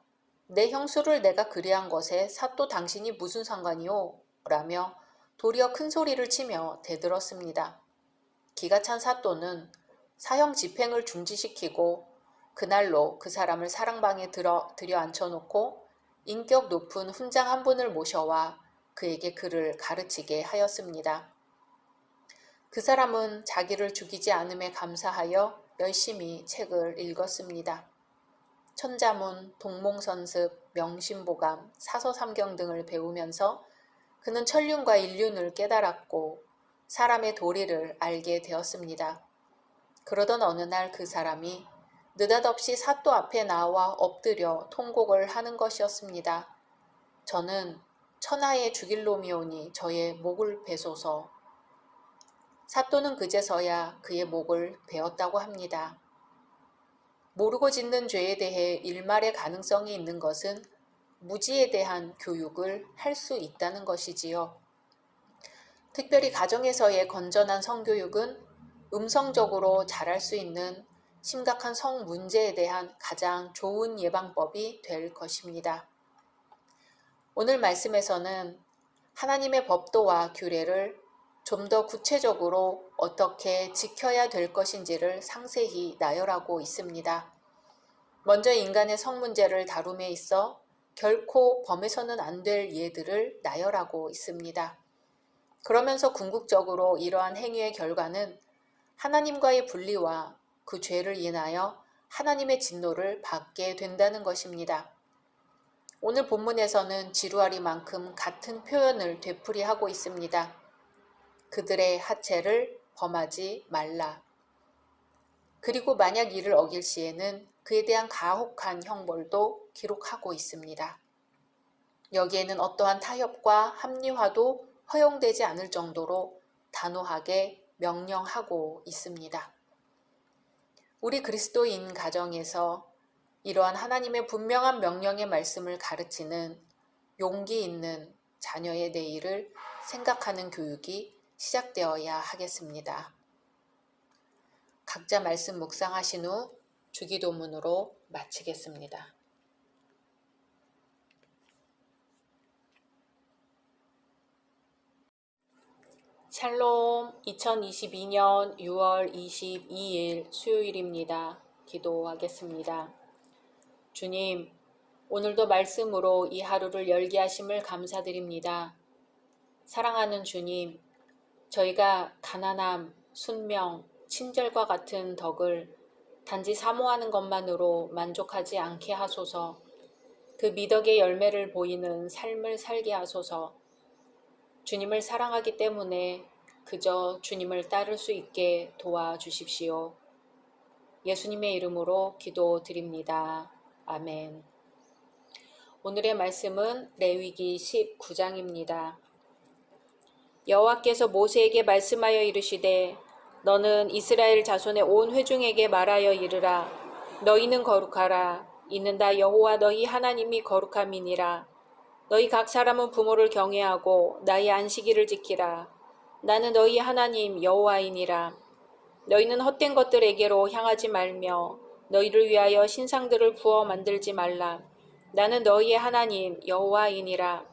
[SPEAKER 1] 내 형수를 내가 그리한 것에 사또 당신이 무슨 상관이오? 라며 도리어 큰 소리를 치며 대들었습니다. 기가 찬 사또는 사형 집행을 중지시키고 그날로 그 사람을 사랑방에 들여 앉혀놓고 인격 높은 훈장 한 분을 모셔와 그에게 그를 가르치게 하였습니다. 그 사람은 자기를 죽이지 않음에 감사하여 열심히 책을 읽었습니다. 천자문, 동몽선습, 명심보감, 사서삼경 등을 배우면서 그는 천륜과 인륜을 깨달았고 사람의 도리를 알게 되었습니다. 그러던 어느 날 그 사람이 느닷없이 사또 앞에 나와 엎드려 통곡을 하는 것이었습니다. 저는 천하에 죽일 놈이 오니 저의 목을 베소서. 사또는 그제서야 그의 목을 베었다고 합니다. 모르고 짓는 죄에 대해 일말의 가능성이 있는 것은 무지에 대한 교육을 할 수 있다는 것이지요. 특별히 가정에서의 건전한 성교육은 음성적으로 잘할 수 있는 심각한 성 문제에 대한 가장 좋은 예방법이 될 것입니다. 오늘 말씀에서는 하나님의 법도와 규례를 좀 더 구체적으로 어떻게 지켜야 될 것인지를 상세히 나열하고 있습니다. 먼저 인간의 성 문제를 다룸에 있어 결코 범해서는 안 될 예들을 나열하고 있습니다. 그러면서 궁극적으로 이러한 행위의 결과는 하나님과의 분리와 그 죄를 인하여 하나님의 진노를 받게 된다는 것입니다. 오늘 본문에서는 지루하리만큼 같은 표현을 되풀이하고 있습니다. 그들의 하체를 범하지 말라. 그리고 만약 이를 어길 시에는 그에 대한 가혹한 형벌도 기록하고 있습니다. 여기에는 어떠한 타협과 합리화도 허용되지 않을 정도로 단호하게 명령하고 있습니다. 우리 그리스도인 가정에서 이러한 하나님의 분명한 명령의 말씀을 가르치는 용기 있는 자녀의 내일을 생각하는 교육이 시작되어야 하겠습니다. 각자 말씀 묵상하신 후 주기도문으로 마치겠습니다. 샬롬, 2022년 6월 22일 수요일입니다. 기도하겠습니다. 주님, 오늘도 말씀으로 이 하루를 열게 하심을 감사드립니다. 사랑하는 주님, 저희가 가난함, 순명, 친절과 같은 덕을 단지 사모하는 것만으로 만족하지 않게 하소서. 그 미덕의 열매를 보이는 삶을 살게 하소서. 주님을 사랑하기 때문에 그저 주님을 따를 수 있게 도와주십시오. 예수님의 이름으로 기도드립니다. 아멘. 오늘의 말씀은 레위기 19장입니다. 여호와께서 모세에게 말씀하여 이르시되 너는 이스라엘 자손의 온 회중에게 말하여 이르라. 너희는 거룩하라. 이는 다 여호와 너희 하나님이 거룩함이니라. 너희 각 사람은 부모를 경외하고 나의 안식일을 지키라. 나는 너희 하나님 여호와이니라. 너희는 헛된 것들에게로 향하지 말며 너희를 위하여 신상들을 부어 만들지 말라. 나는 너희의 하나님 여호와이니라.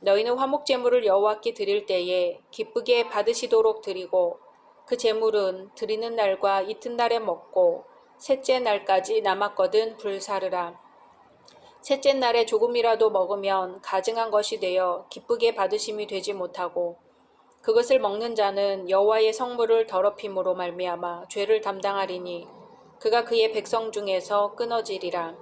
[SPEAKER 1] 너희는 화목제물을 여호와께 드릴 때에 기쁘게 받으시도록 드리고 그 제물은 드리는 날과 이튿날에 먹고 셋째 날까지 남았거든 불사르라. 셋째 날에 조금이라도 먹으면 가증한 것이 되어 기쁘게 받으심이 되지 못하고 그것을 먹는 자는 여호와의 성물을 더럽힘으로 말미암아 죄를 담당하리니 그가 그의 백성 중에서 끊어지리라.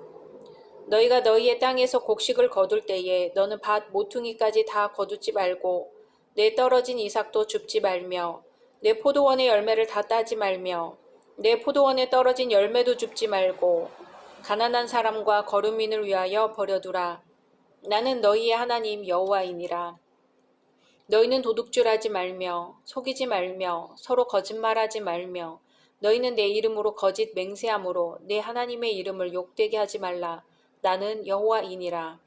[SPEAKER 1] 너희가 너희의 땅에서 곡식을 거둘 때에 너는 밭 모퉁이까지 다 거두지 말고 내 떨어진 이삭도 줍지 말며 내 포도원의 열매를 다 따지 말며 내 포도원에 떨어진 열매도 줍지 말고 가난한 사람과 거류민을 위하여 버려두라. 나는 너희의 하나님 여호와이니라. 너희는 도둑질하지 말며 속이지 말며 서로 거짓말하지 말며 너희는 내 이름으로 거짓 맹세함으로 내 하나님의 이름을 욕되게 하지 말라. 나는 여호와이니라.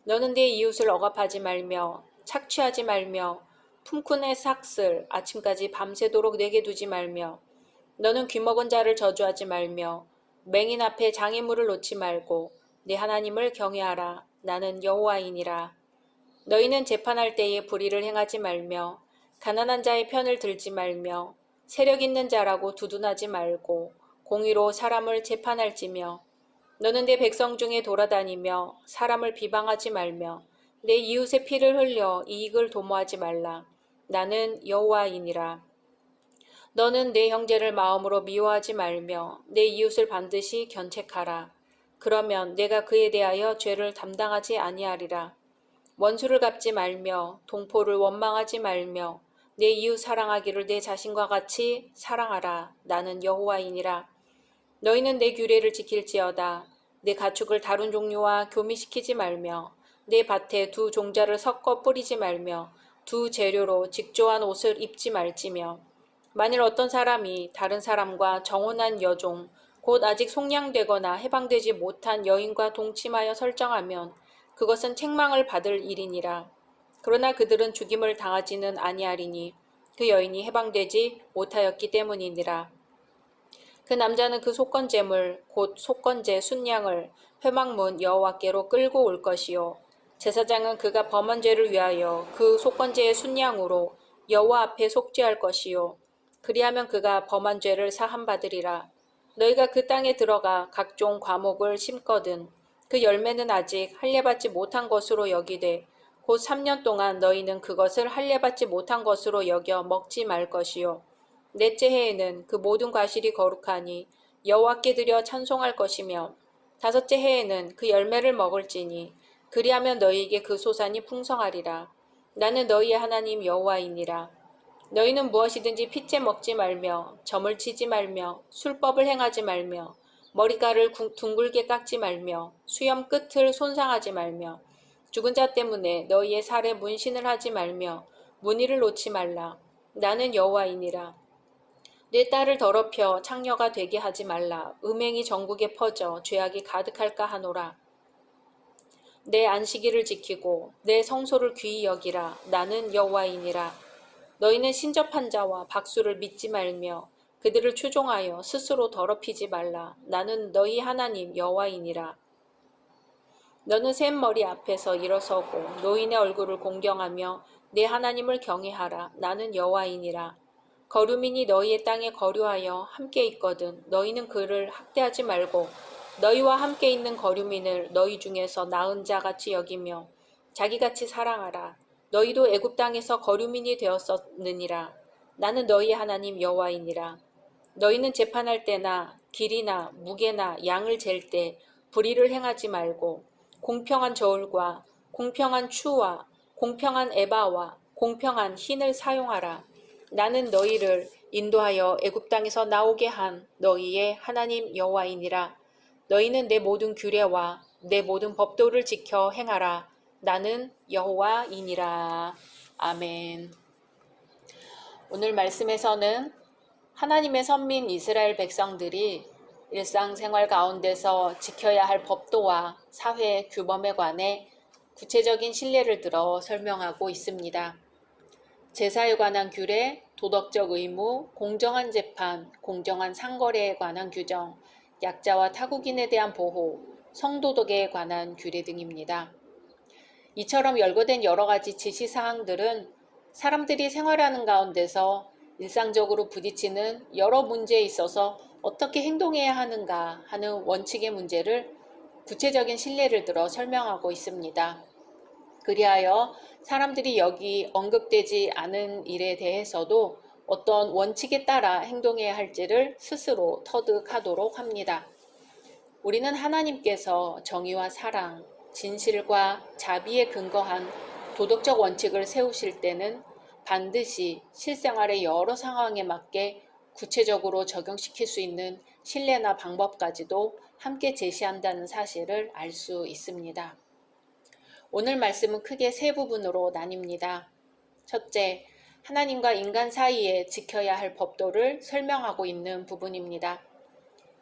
[SPEAKER 1] 너는 내 이웃을 억압하지 말며 착취하지 말며 품꾼의 삭슬 아침까지 밤새도록 내게 두지 말며 너는 귀먹은 자를 저주하지 말며 맹인 앞에 장애물을 놓지 말고 내 하나님을 경외하라. 나는 여호와이니라. 너희는 재판할 때에 불의를 행하지 말며 가난한 자의 편을 들지 말며 세력 있는 자라고 두둔하지 말고 공의로 사람을 재판할지며 너는 내 백성 중에 돌아다니며 사람을 비방하지 말며 내 이웃의 피를 흘려 이익을 도모하지 말라. 나는 여호와이니라. 너는 내 형제를 마음으로 미워하지 말며 내 이웃을 반드시 견책하라. 그러면 내가 그에 대하여 죄를 담당하지 아니하리라. 원수를 갚지 말며 동포를 원망하지 말며 내 이웃 사랑하기를 내 자신과 같이 사랑하라. 나는 여호와이니라. 너희는 내 규례를 지킬지어다. 내 가축을 다른 종류와 교미시키지 말며 내 밭에 두 종자를 섞어 뿌리지 말며 두 재료로 직조한 옷을 입지 말지며 만일 어떤 사람이 다른 사람과 정혼한 여종 곧 아직 속량되거나 해방되지 못한 여인과 동침하여 설정하면 그것은 책망을 받을 일이니라. 그러나 그들은 죽임을 당하지는 아니하리니 그 여인이 해방되지 못하였기 때문이니라. 그 남자는 그 속건제물 곧 속건제 순양을 회막문 여호와께로 끌고 올 것이요 제사장은 그가 범한 죄를 위하여 그 속건제의 순양으로 여호와 앞에 속죄할 것이요 그리하면 그가 범한 죄를 사함 받으리라. 너희가 그 땅에 들어가 각종 과목을 심거든 그 열매는 아직 할례받지 못한 것으로 여기되 곧 3년 동안 너희는 그것을 할례받지 못한 것으로 여겨 먹지 말 것이요 넷째 해에는 그 모든 과실이 거룩하니 여호와께 드려 찬송할 것이며 다섯째 해에는 그 열매를 먹을지니 그리하면 너희에게 그 소산이 풍성하리라. 나는 너희의 하나님 여호와이니라. 너희는 무엇이든지 핏째 먹지 말며 점을 치지 말며 술법을 행하지 말며 머리카락을 둥글게 깎지 말며 수염 끝을 손상하지 말며 죽은 자 때문에 너희의 살에 문신을 하지 말며 무늬를 놓지 말라. 나는 여호와이니라. 내 딸을 더럽혀 창녀가 되게 하지 말라. 음행이 전국에 퍼져 죄악이 가득할까 하노라. 내 안식일을 지키고 내 성소를 귀히 여기라. 나는 여호와이니라. 너희는 신접한 자와 박수를 믿지 말며 그들을 추종하여 스스로 더럽히지 말라. 나는 너희 하나님 여호와이니라. 너는 샘머리 앞에서 일어서고 노인의 얼굴을 공경하며 내 하나님을 경외하라. 나는 여호와이니라. 거류민이 너희의 땅에 거류하여 함께 있거든 너희는 그를 학대하지 말고 너희와 함께 있는 거류민을 너희 중에서 나은 자 같이 여기며 자기같이 사랑하라. 너희도 애굽 땅에서 거류민이 되었었느니라. 나는 너희 하나님 여호와이니라. 너희는 재판할 때나 길이나 무게나 양을 잴 때 불의를 행하지 말고 공평한 저울과 공평한 추와 공평한 에바와 공평한 흰을 사용하라. 나는 너희를 인도하여 애굽 땅에서 나오게 한 너희의 하나님 여호와이니라. 너희는 내 모든 규례와 내 모든 법도를 지켜 행하라. 나는 여호와이니라. 아멘. 오늘 말씀에서는 하나님의 선민 이스라엘 백성들이 일상생활 가운데서 지켜야 할 법도와 사회 규범에 관해 구체적인 신뢰를 들어 설명하고 있습니다. 제사에 관한 규례, 도덕적 의무, 공정한 재판, 공정한 상거래에 관한 규정, 약자와 타국인에 대한 보호, 성도덕에 관한 규례 등입니다. 이처럼 열거된 여러 가지 지시사항들은 사람들이 생활하는 가운데서 일상적으로 부딪히는 여러 문제에 있어서 어떻게 행동해야 하는가 하는 원칙의 문제를 구체적인 신뢰를 들어 설명하고 있습니다. 그리하여 사람들이 여기 언급되지 않은 일에 대해서도 어떤 원칙에 따라 행동해야 할지를 스스로 터득하도록 합니다. 우리는 하나님께서 정의와 사랑, 진실과 자비에 근거한 도덕적 원칙을 세우실 때는 반드시 실생활의 여러 상황에 맞게 구체적으로 적용시킬 수 있는 신뢰나 방법까지도 함께 제시한다는 사실을 알 수 있습니다. 오늘 말씀은 크게 세 부분으로 나뉩니다. 첫째, 하나님과 인간 사이에 지켜야 할 법도를 설명하고 있는 부분입니다.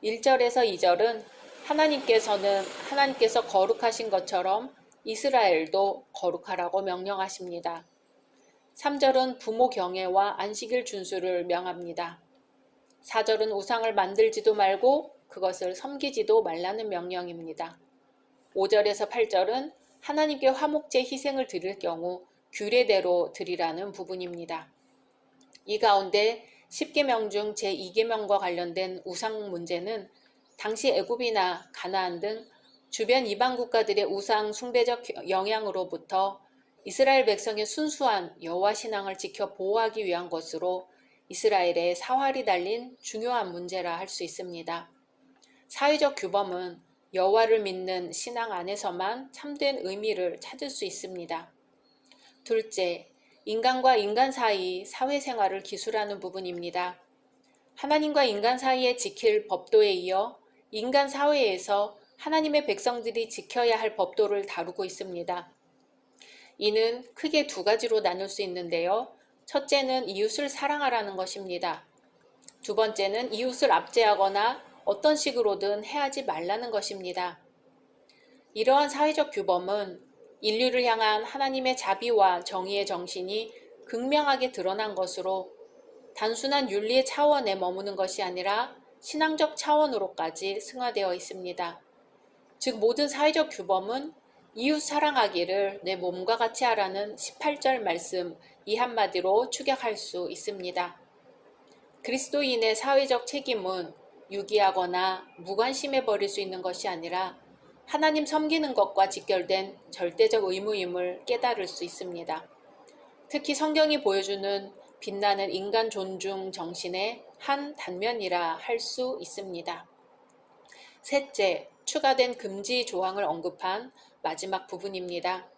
[SPEAKER 1] 1절에서 2절은 하나님께서 거룩하신 것처럼 이스라엘도 거룩하라고 명령하십니다. 3절은 부모 경애와 안식일 준수를 명합니다. 4절은 우상을 만들지도 말고 그것을 섬기지도 말라는 명령입니다. 5절에서 8절은 하나님께 화목제 희생을 드릴 경우 규례대로 드리라는 부분입니다. 이 가운데 10계명 중 제2계명과 관련된 우상 문제는 당시 애굽이나 가나안 등 주변 이방 국가들의 우상 숭배적 영향으로부터 이스라엘 백성의 순수한 여호와 신앙을 지켜 보호하기 위한 것으로 이스라엘의 사활이 달린 중요한 문제라 할 수 있습니다. 사회적 규범은 여호와를 믿는 신앙 안에서만 참된 의미를 찾을 수 있습니다. 둘째, 인간과 인간 사이 사회생활을 기술하는 부분입니다. 하나님과 인간 사이에 지킬 법도에 이어 인간 사회에서 하나님의 백성들이 지켜야 할 법도를 다루고 있습니다. 이는 크게 두 가지로 나눌 수 있는데요. 첫째는 이웃을 사랑하라는 것입니다. 두 번째는 이웃을 압제하거나 어떤 식으로든 해하지 말라는 것입니다. 이러한 사회적 규범은 인류를 향한 하나님의 자비와 정의의 정신이 극명하게 드러난 것으로 단순한 윤리의 차원에 머무는 것이 아니라 신앙적 차원으로까지 승화되어 있습니다. 즉 모든 사회적 규범은 이웃 사랑하기를 내 몸과 같이 하라는 18절 말씀 이 한마디로 축약할 수 있습니다. 그리스도인의 사회적 책임은 유기하거나 무관심해 버릴 수 있는 것이 아니라 하나님 섬기는 것과 직결된 절대적 의무임을 깨달을 수 있습니다. 특히 성경이 보여주는 빛나는 인간 존중 정신의 한 단면이라 할 수 있습니다. 셋째, 추가된 금지 조항을 언급한 마지막 부분입니다.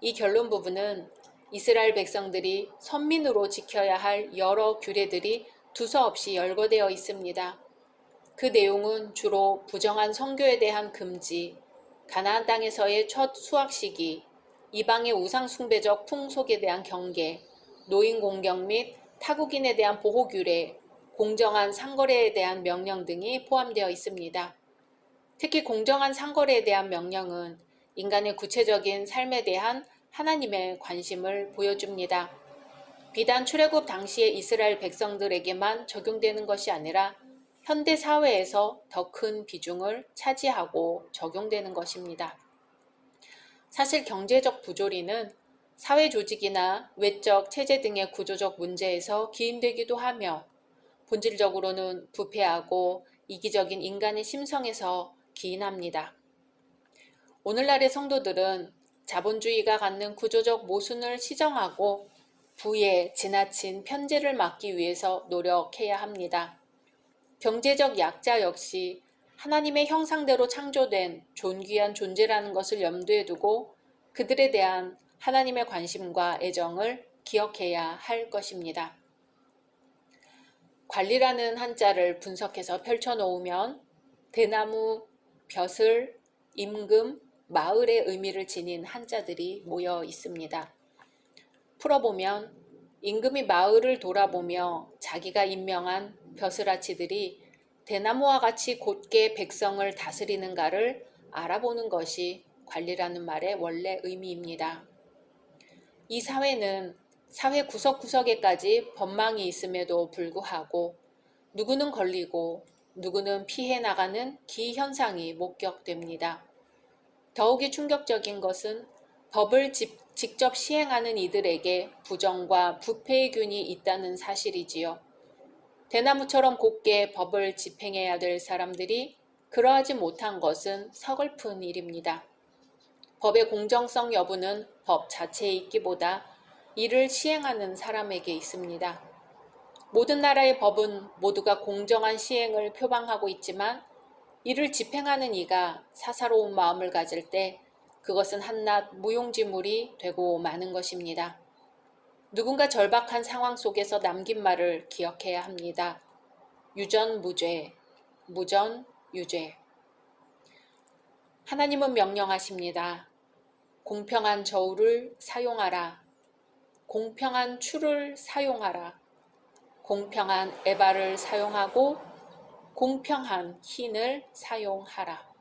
[SPEAKER 1] 이 결론 부분은 이스라엘 백성들이 선민으로 지켜야 할 여러 규례들이 두서없이 열거되어 있습니다. 그 내용은 주로 부정한 선교에 대한 금지, 가나안 땅에서의 첫 수확 시기, 이방의 우상 숭배적 풍속에 대한 경계, 노인 공경 및 타국인에 대한 보호 규례, 공정한 상거래에 대한 명령 등이 포함되어 있습니다. 특히 공정한 상거래에 대한 명령은 인간의 구체적인 삶에 대한 하나님의 관심을 보여줍니다. 비단 출애굽 당시의 이스라엘 백성들에게만 적용되는 것이 아니라 현대 사회에서 더 큰 비중을 차지하고 적용되는 것입니다. 사실 경제적 부조리는 사회 조직이나 외적 체제 등의 구조적 문제에서 기인되기도 하며 본질적으로는 부패하고 이기적인 인간의 심성에서 기인합니다. 오늘날의 성도들은 자본주의가 갖는 구조적 모순을 시정하고 부의 지나친 편제를 막기 위해서 노력해야 합니다. 경제적 약자 역시 하나님의 형상대로 창조된 존귀한 존재라는 것을 염두에 두고 그들에 대한 하나님의 관심과 애정을 기억해야 할 것입니다. 관리라는 한자를 분석해서 펼쳐놓으면 대나무, 벼슬, 임금, 마을의 의미를 지닌 한자들이 모여 있습니다. 풀어보면 임금이 마을을 돌아보며 자기가 임명한 벼슬아치들이 대나무와 같이 곧게 백성을 다스리는가를 알아보는 것이 관리라는 말의 원래 의미입니다. 이 사회는 사회 구석구석에까지 법망이 있음에도 불구하고 누구는 걸리고 누구는 피해 나가는 기현상이 목격됩니다. 더욱이 충격적인 것은 법을 직접 시행하는 이들에게 부정과 부패의 균이 있다는 사실이지요. 대나무처럼 곧게 법을 집행해야 될 사람들이 그러하지 못한 것은 서글픈 일입니다. 법의 공정성 여부는 법 자체에 있기보다 이를 시행하는 사람에게 있습니다. 모든 나라의 법은 모두가 공정한 시행을 표방하고 있지만 이를 집행하는 이가 사사로운 마음을 가질 때 그것은 한낱 무용지물이 되고 마는 것입니다. 누군가 절박한 상황 속에서 남긴 말을 기억해야 합니다. 유전무죄, 무전유죄. 하나님은 명령하십니다. 공평한 저울을 사용하라. 공평한 추를 사용하라. 공평한 에바를 사용하고 공평한 흰을 사용하라.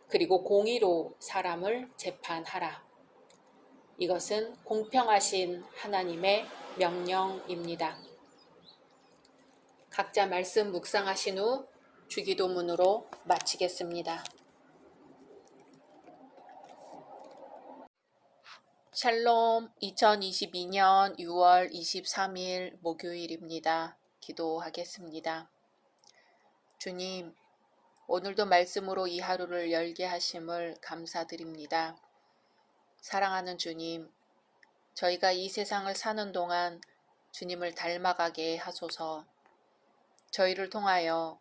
[SPEAKER 1] 그리고 공의로 사람을 재판하라. 이것은 공평하신 하나님의 명령입니다. 각자 말씀 묵상하신 후 주기도문으로 마치겠습니다. 샬롬, 2022년 6월 23일 목요일입니다. 기도하겠습니다. 주님, 오늘도 말씀으로 이 하루를 열게 하심을 감사드립니다. 사랑하는 주님, 저희가 이 세상을 사는 동안 주님을 닮아가게 하소서. 저희를 통하여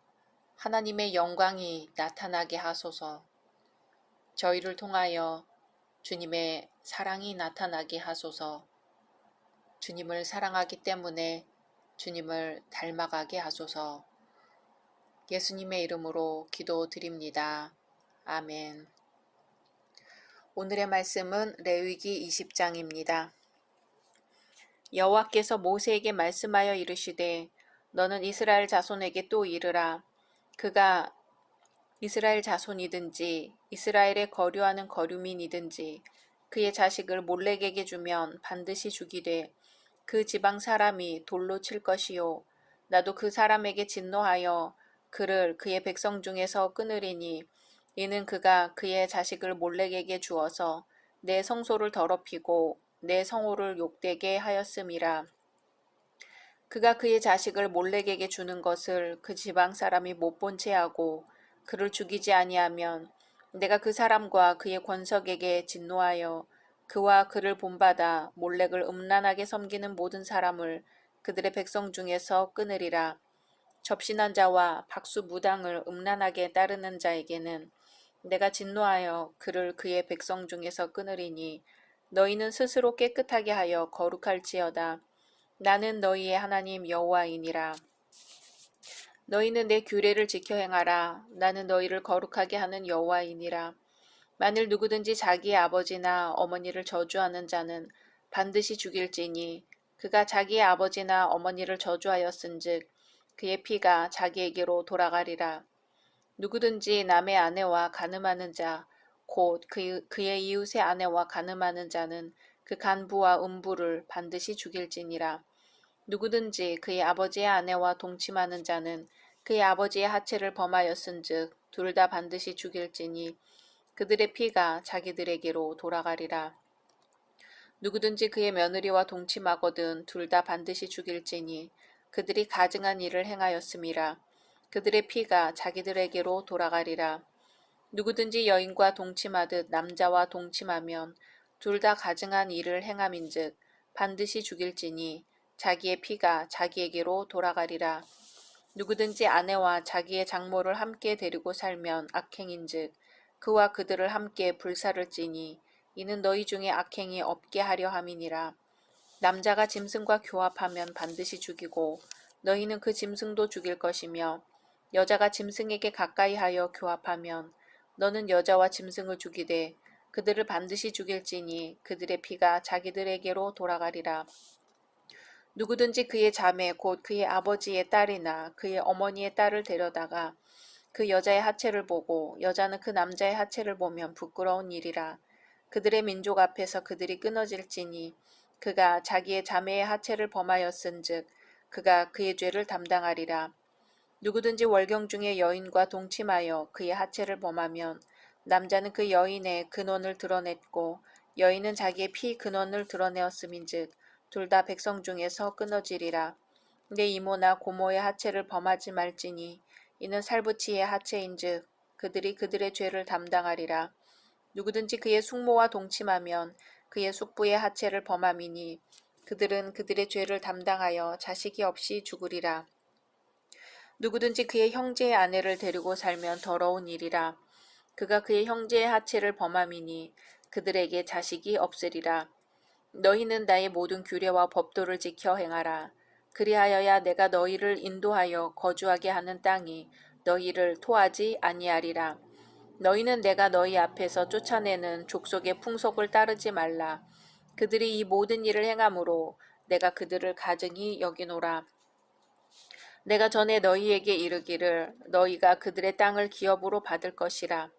[SPEAKER 1] 하나님의 영광이 나타나게 하소서. 저희를 통하여 주님의 사랑이 나타나게 하소서. 주님을 사랑하기 때문에 주님을 닮아가게 하소서. 예수님의 이름으로 기도드립니다. 아멘. 오늘의 말씀은 레위기 20장입니다. 여호와께서 모세에게 말씀하여 이르시되 너는 이스라엘 자손에게 또 이르라. 그가 이스라엘 자손이든지 이스라엘에 거류하는 거류민이든지 그의 자식을 몰렉에게 주면 반드시 죽이되 그 지방 사람이 돌로 칠 것이요 나도 그 사람에게 진노하여 그를 그의 백성 중에서 끊으리니 이는 그가 그의 자식을 몰렉에게 주어서 내 성소를 더럽히고 내 성호를 욕되게 하였음이라. 그가 그의 자식을 몰렉에게 주는 것을 그 지방 사람이 못 본 채하고 그를 죽이지 아니하면 내가 그 사람과 그의 권석에게 진노하여 그와 그를 본받아 몰렉을 음란하게 섬기는 모든 사람을 그들의 백성 중에서 끊으리라. 접신한 자와 박수 무당을 음란하게 따르는 자에게는 내가 진노하여 그를 그의 백성 중에서 끊으리니 너희는 스스로 깨끗하게 하여 거룩할지어다. 나는 너희의 하나님 여호와이니라. 너희는 내 규례를 지켜 행하라. 나는 너희를 거룩하게 하는 여호와이니라. 만일 누구든지 자기의 아버지나 어머니를 저주하는 자는 반드시 죽일지니 그가 자기의 아버지나 어머니를 저주하였은즉 그의 피가 자기에게로 돌아가리라. 누구든지 남의 아내와 간음하는 자, 곧 그의 이웃의 아내와 간음하는 자는 그 간부와 음부를 반드시 죽일지니라. 누구든지 그의 아버지의 아내와 동침하는 자는 그의 아버지의 하체를 범하였은즉 둘 다 반드시 죽일지니 그들의 피가 자기들에게로 돌아가리라. 누구든지 그의 며느리와 동침하거든 둘 다 반드시 죽일지니 그들이 가증한 일을 행하였음이라. 그들의 피가 자기들에게로 돌아가리라. 누구든지 여인과 동침하듯 남자와 동침하면 둘 다 가증한 일을 행함인즉 반드시 죽일지니 자기의 피가 자기에게로 돌아가리라. 누구든지 아내와 자기의 장모를 함께 데리고 살면 악행인즉 그와 그들을 함께 불살을지니 이는 너희 중에 악행이 없게 하려 함이니라. 남자가 짐승과 교합하면 반드시 죽이고 너희는 그 짐승도 죽일 것이며 여자가 짐승에게 가까이 하여 교합하면 너는 여자와 짐승을 죽이되 그들을 반드시 죽일지니 그들의 피가 자기들에게로 돌아가리라. 누구든지 그의 자매 곧 그의 아버지의 딸이나 그의 어머니의 딸을 데려다가 그 여자의 하체를 보고 여자는 그 남자의 하체를 보면 부끄러운 일이라. 그들의 민족 앞에서 그들이 끊어질지니 그가 자기의 자매의 하체를 범하였은즉 그가 그의 죄를 담당하리라. 누구든지 월경 중에 여인과 동침하여 그의 하체를 범하면 남자는 그 여인의 근원을 드러냈고 여인은 자기의 피 근원을 드러내었음인즉 둘 다 백성 중에서 끊어지리라. 내 이모나 고모의 하체를 범하지 말지니 이는 살부치의 하체인즉 그들이 그들의 죄를 담당하리라. 누구든지 그의 숙모와 동침하면 그의 숙부의 하체를 범함이니 그들은 그들의 죄를 담당하여 자식이 없이 죽으리라. 누구든지 그의 형제의 아내를 데리고 살면 더러운 일이라. 그가 그의 형제의 하체를 범함이니 그들에게 자식이 없으리라. 너희는 나의 모든 규례와 법도를 지켜 행하라. 그리하여야 내가 너희를 인도하여 거주하게 하는 땅이 너희를 토하지 아니하리라. 너희는 내가 너희 앞에서 쫓아내는 족속의 풍속을 따르지 말라. 그들이 이 모든 일을 행함으로 내가 그들을 가증히 여기노라. 내가 전에 너희에게 이르기를 너희가 그들의 땅을 기업으로 받을 것이라.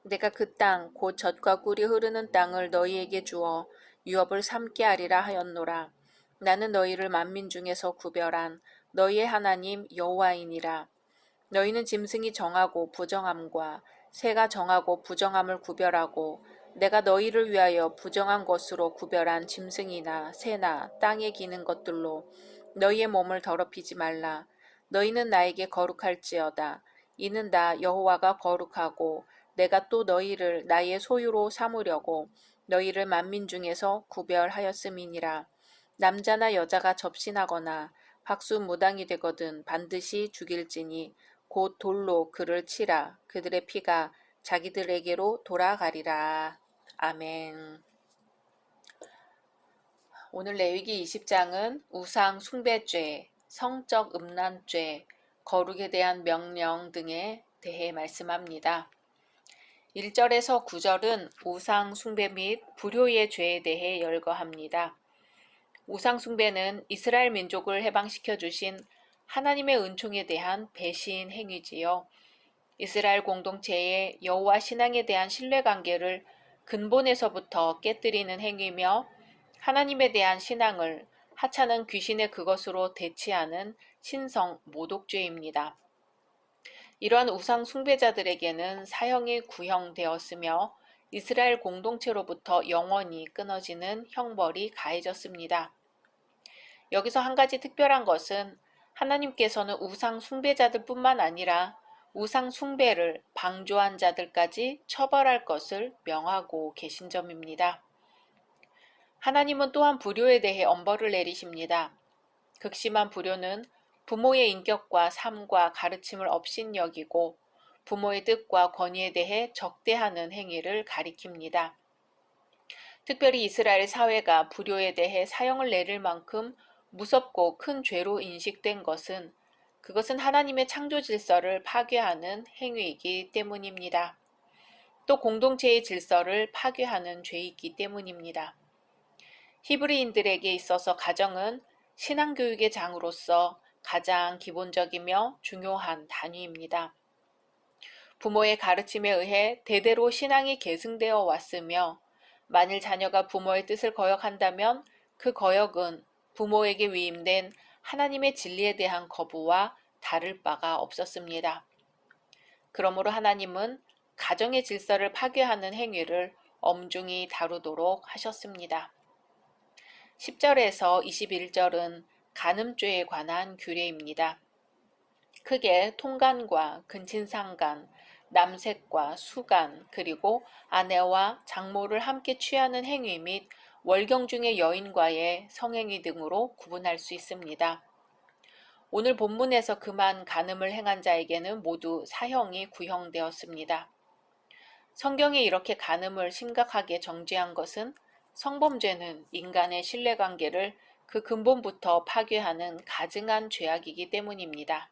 [SPEAKER 1] 내가 그 땅 곧 젖과 꿀이 흐르는 땅을 너희에게 주어 유업을 삼게 하리라 하였노라. 나는 너희를 만민 중에서 구별한 너희의 하나님 여호와이니라. 너희는 짐승이 정하고 부정함과 새가 정하고 부정함을 구별하고 내가 너희를 위하여 부정한 것으로 구별한 짐승이나 새나 땅에 기는 것들로 너희의 몸을 더럽히지 말라. 너희는 나에게 거룩할지어다. 이는 나 여호와가 거룩하고 내가 또 너희를 나의 소유로 삼으려고 너희를 만민 중에서 구별하였음이니라. 남자나 여자가 접신하거나 박수 무당이 되거든 반드시 죽일지니 곧 돌로 그를 치라. 그들의 피가 자기들에게로 돌아가리라. 아멘. 오늘 레위기 20장은 우상 숭배죄, 성적 음란죄, 거룩에 대한 명령 등에 대해 말씀합니다. 1절에서 9절은 우상 숭배 및 불효의 죄에 대해 열거합니다. 우상 숭배는 이스라엘 민족을 해방시켜 주신 하나님의 은총에 대한 배신 행위지요. 이스라엘 공동체의 여호와 신앙에 대한 신뢰관계를 근본에서부터 깨뜨리는 행위며 하나님에 대한 신앙을 하찮은 귀신의 그것으로 대치하는 신성 모독죄입니다. 이러한 우상 숭배자들에게는 사형이 구형되었으며 이스라엘 공동체로부터 영원히 끊어지는 형벌이 가해졌습니다. 여기서 한 가지 특별한 것은 하나님께서는 우상 숭배자들 뿐만 아니라 우상 숭배를 방조한 자들까지 처벌할 것을 명하고 계신 점입니다. 하나님은 또한 불효에 대해 엄벌을 내리십니다. 극심한 불효는 부모의 인격과 삶과 가르침을 업신여기고 부모의 뜻과 권위에 대해 적대하는 행위를 가리킵니다. 특별히 이스라엘 사회가 불효에 대해 사형을 내릴 만큼 무섭고 큰 죄로 인식된 것은 그것은 하나님의 창조 질서를 파괴하는 행위이기 때문입니다. 또 공동체의 질서를 파괴하는 죄이기 때문입니다. 히브리인들에게 있어서 가정은 신앙교육의 장으로서 가장 기본적이며 중요한 단위입니다. 부모의 가르침에 의해 대대로 신앙이 계승되어 왔으며 만일 자녀가 부모의 뜻을 거역한다면 그 거역은 부모에게 위임된 하나님의 진리에 대한 거부와 다를 바가 없었습니다. 그러므로 하나님은 가정의 질서를 파괴하는 행위를 엄중히 다루도록 하셨습니다. 10절에서 21절은 간음죄에 관한 규례입니다. 크게 통간과 근친상간, 남색과 수간, 그리고 아내와 장모를 함께 취하는 행위 및 월경 중의 여인과의 성행위 등으로 구분할 수 있습니다. 오늘 본문에서 그만 간음을 행한 자에게는 모두 사형이 구형되었습니다. 성경이 이렇게 간음을 심각하게 정죄한 것은 성범죄는 인간의 신뢰관계를 그 근본부터 파괴하는 가증한 죄악이기 때문입니다.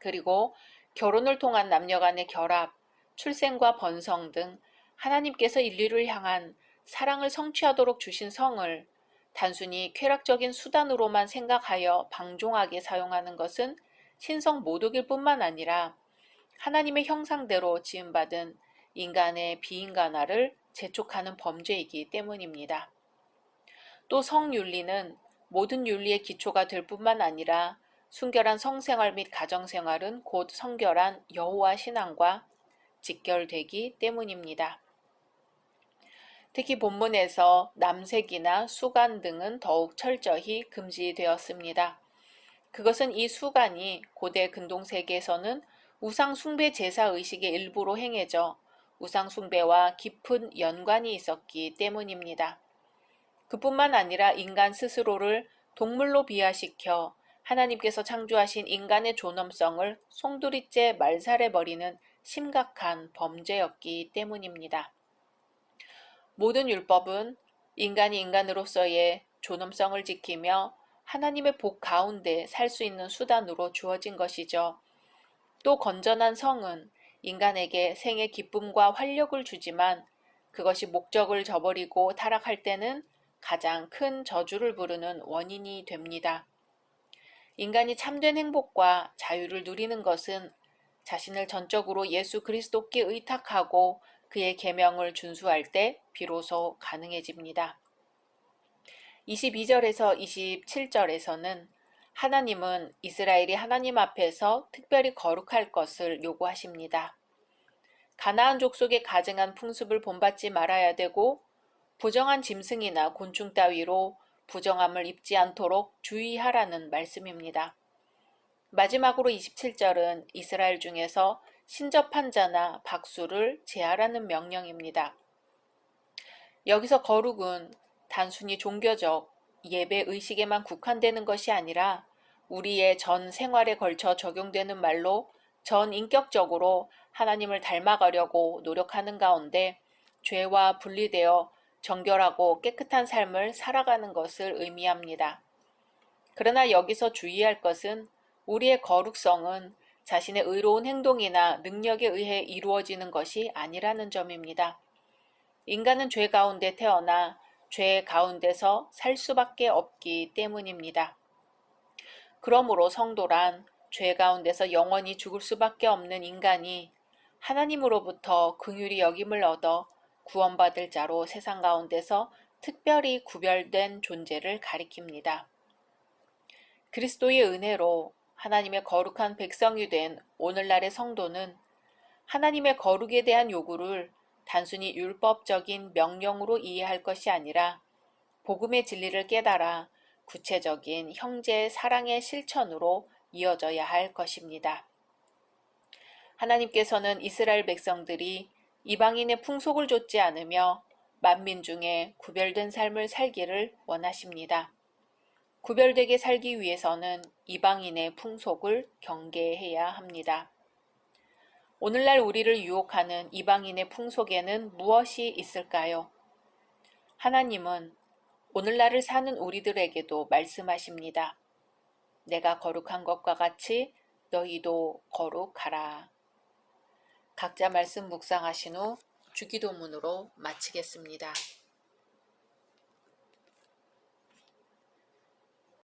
[SPEAKER 1] 그리고 결혼을 통한 남녀 간의 결합, 출생과 번성 등 하나님께서 인류를 향한 사랑을 성취하도록 주신 성을 단순히 쾌락적인 수단으로만 생각하여 방종하게 사용하는 것은 신성 모독일 뿐만 아니라 하나님의 형상대로 지음받은 인간의 비인간화를 재촉하는 범죄이기 때문입니다. 또 성윤리는 모든 윤리의 기초가 될 뿐만 아니라 순결한 성생활 및 가정생활은 곧 성결한 여호와 신앙과 직결되기 때문입니다. 특히 본문에서 남색이나 수간 등은 더욱 철저히 금지되었습니다. 그것은 이 수간이 고대 근동 세계에서는 우상 숭배 제사 의식의 일부로 행해져 우상 숭배와 깊은 연관이 있었기 때문입니다. 그뿐만 아니라 인간 스스로를 동물로 비하시켜 하나님께서 창조하신 인간의 존엄성을 송두리째 말살해버리는 심각한 범죄였기 때문입니다. 모든 율법은 인간이 인간으로서의 존엄성을 지키며 하나님의 복 가운데 살 수 있는 수단으로 주어진 것이죠. 또 건전한 성은 인간에게 생의 기쁨과 활력을 주지만 그것이 목적을 저버리고 타락할 때는 가장 큰 저주를 부르는 원인이 됩니다. 인간이 참된 행복과 자유를 누리는 것은 자신을 전적으로 예수 그리스도께 의탁하고 그의 계명을 준수할 때 비로소 가능해집니다. 22절에서 27절에서는 하나님은 이스라엘이 하나님 앞에서 특별히 거룩할 것을 요구하십니다. 가나안 족속의 가증한 풍습을 본받지 말아야 되고 부정한 짐승이나 곤충 따위로 부정함을 입지 않도록 주의하라는 말씀입니다. 마지막으로 27절은 이스라엘 중에서 신접한 자나 박수를 제하라는 명령입니다. 여기서 거룩은 단순히 종교적 예배 의식에만 국한되는 것이 아니라 우리의 전 생활에 걸쳐 적용되는 말로 전 인격적으로 하나님을 닮아가려고 노력하는 가운데 죄와 분리되어 정결하고 깨끗한 삶을 살아가는 것을 의미합니다. 그러나 여기서 주의할 것은 우리의 거룩성은 자신의 의로운 행동이나 능력에 의해 이루어지는 것이 아니라는 점입니다. 인간은 죄 가운데 태어나 죄 가운데서 살 수밖에 없기 때문입니다. 그러므로 성도란 죄 가운데서 영원히 죽을 수밖에 없는 인간이 하나님으로부터 긍휼히 여김을 얻어 구원받을 자로 세상 가운데서 특별히 구별된 존재를 가리킵니다. 그리스도의 은혜로 하나님의 거룩한 백성이 된 오늘날의 성도는 하나님의 거룩에 대한 요구를 단순히 율법적인 명령으로 이해할 것이 아니라 복음의 진리를 깨달아 구체적인 형제의 사랑의 실천으로 이어져야 할 것입니다. 하나님께서는 이스라엘 백성들이 이방인의 풍속을 좇지 않으며 만민 중에 구별된 삶을 살기를 원하십니다. 구별되게 살기 위해서는 이방인의 풍속을 경계해야 합니다. 오늘날 우리를 유혹하는 이방인의 풍속에는 무엇이 있을까요? 하나님은 오늘날을 사는 우리들에게도 말씀하십니다. 내가 거룩한 것과 같이 너희도 거룩하라. 각자 말씀 묵상하신 후 주기도문으로 마치겠습니다.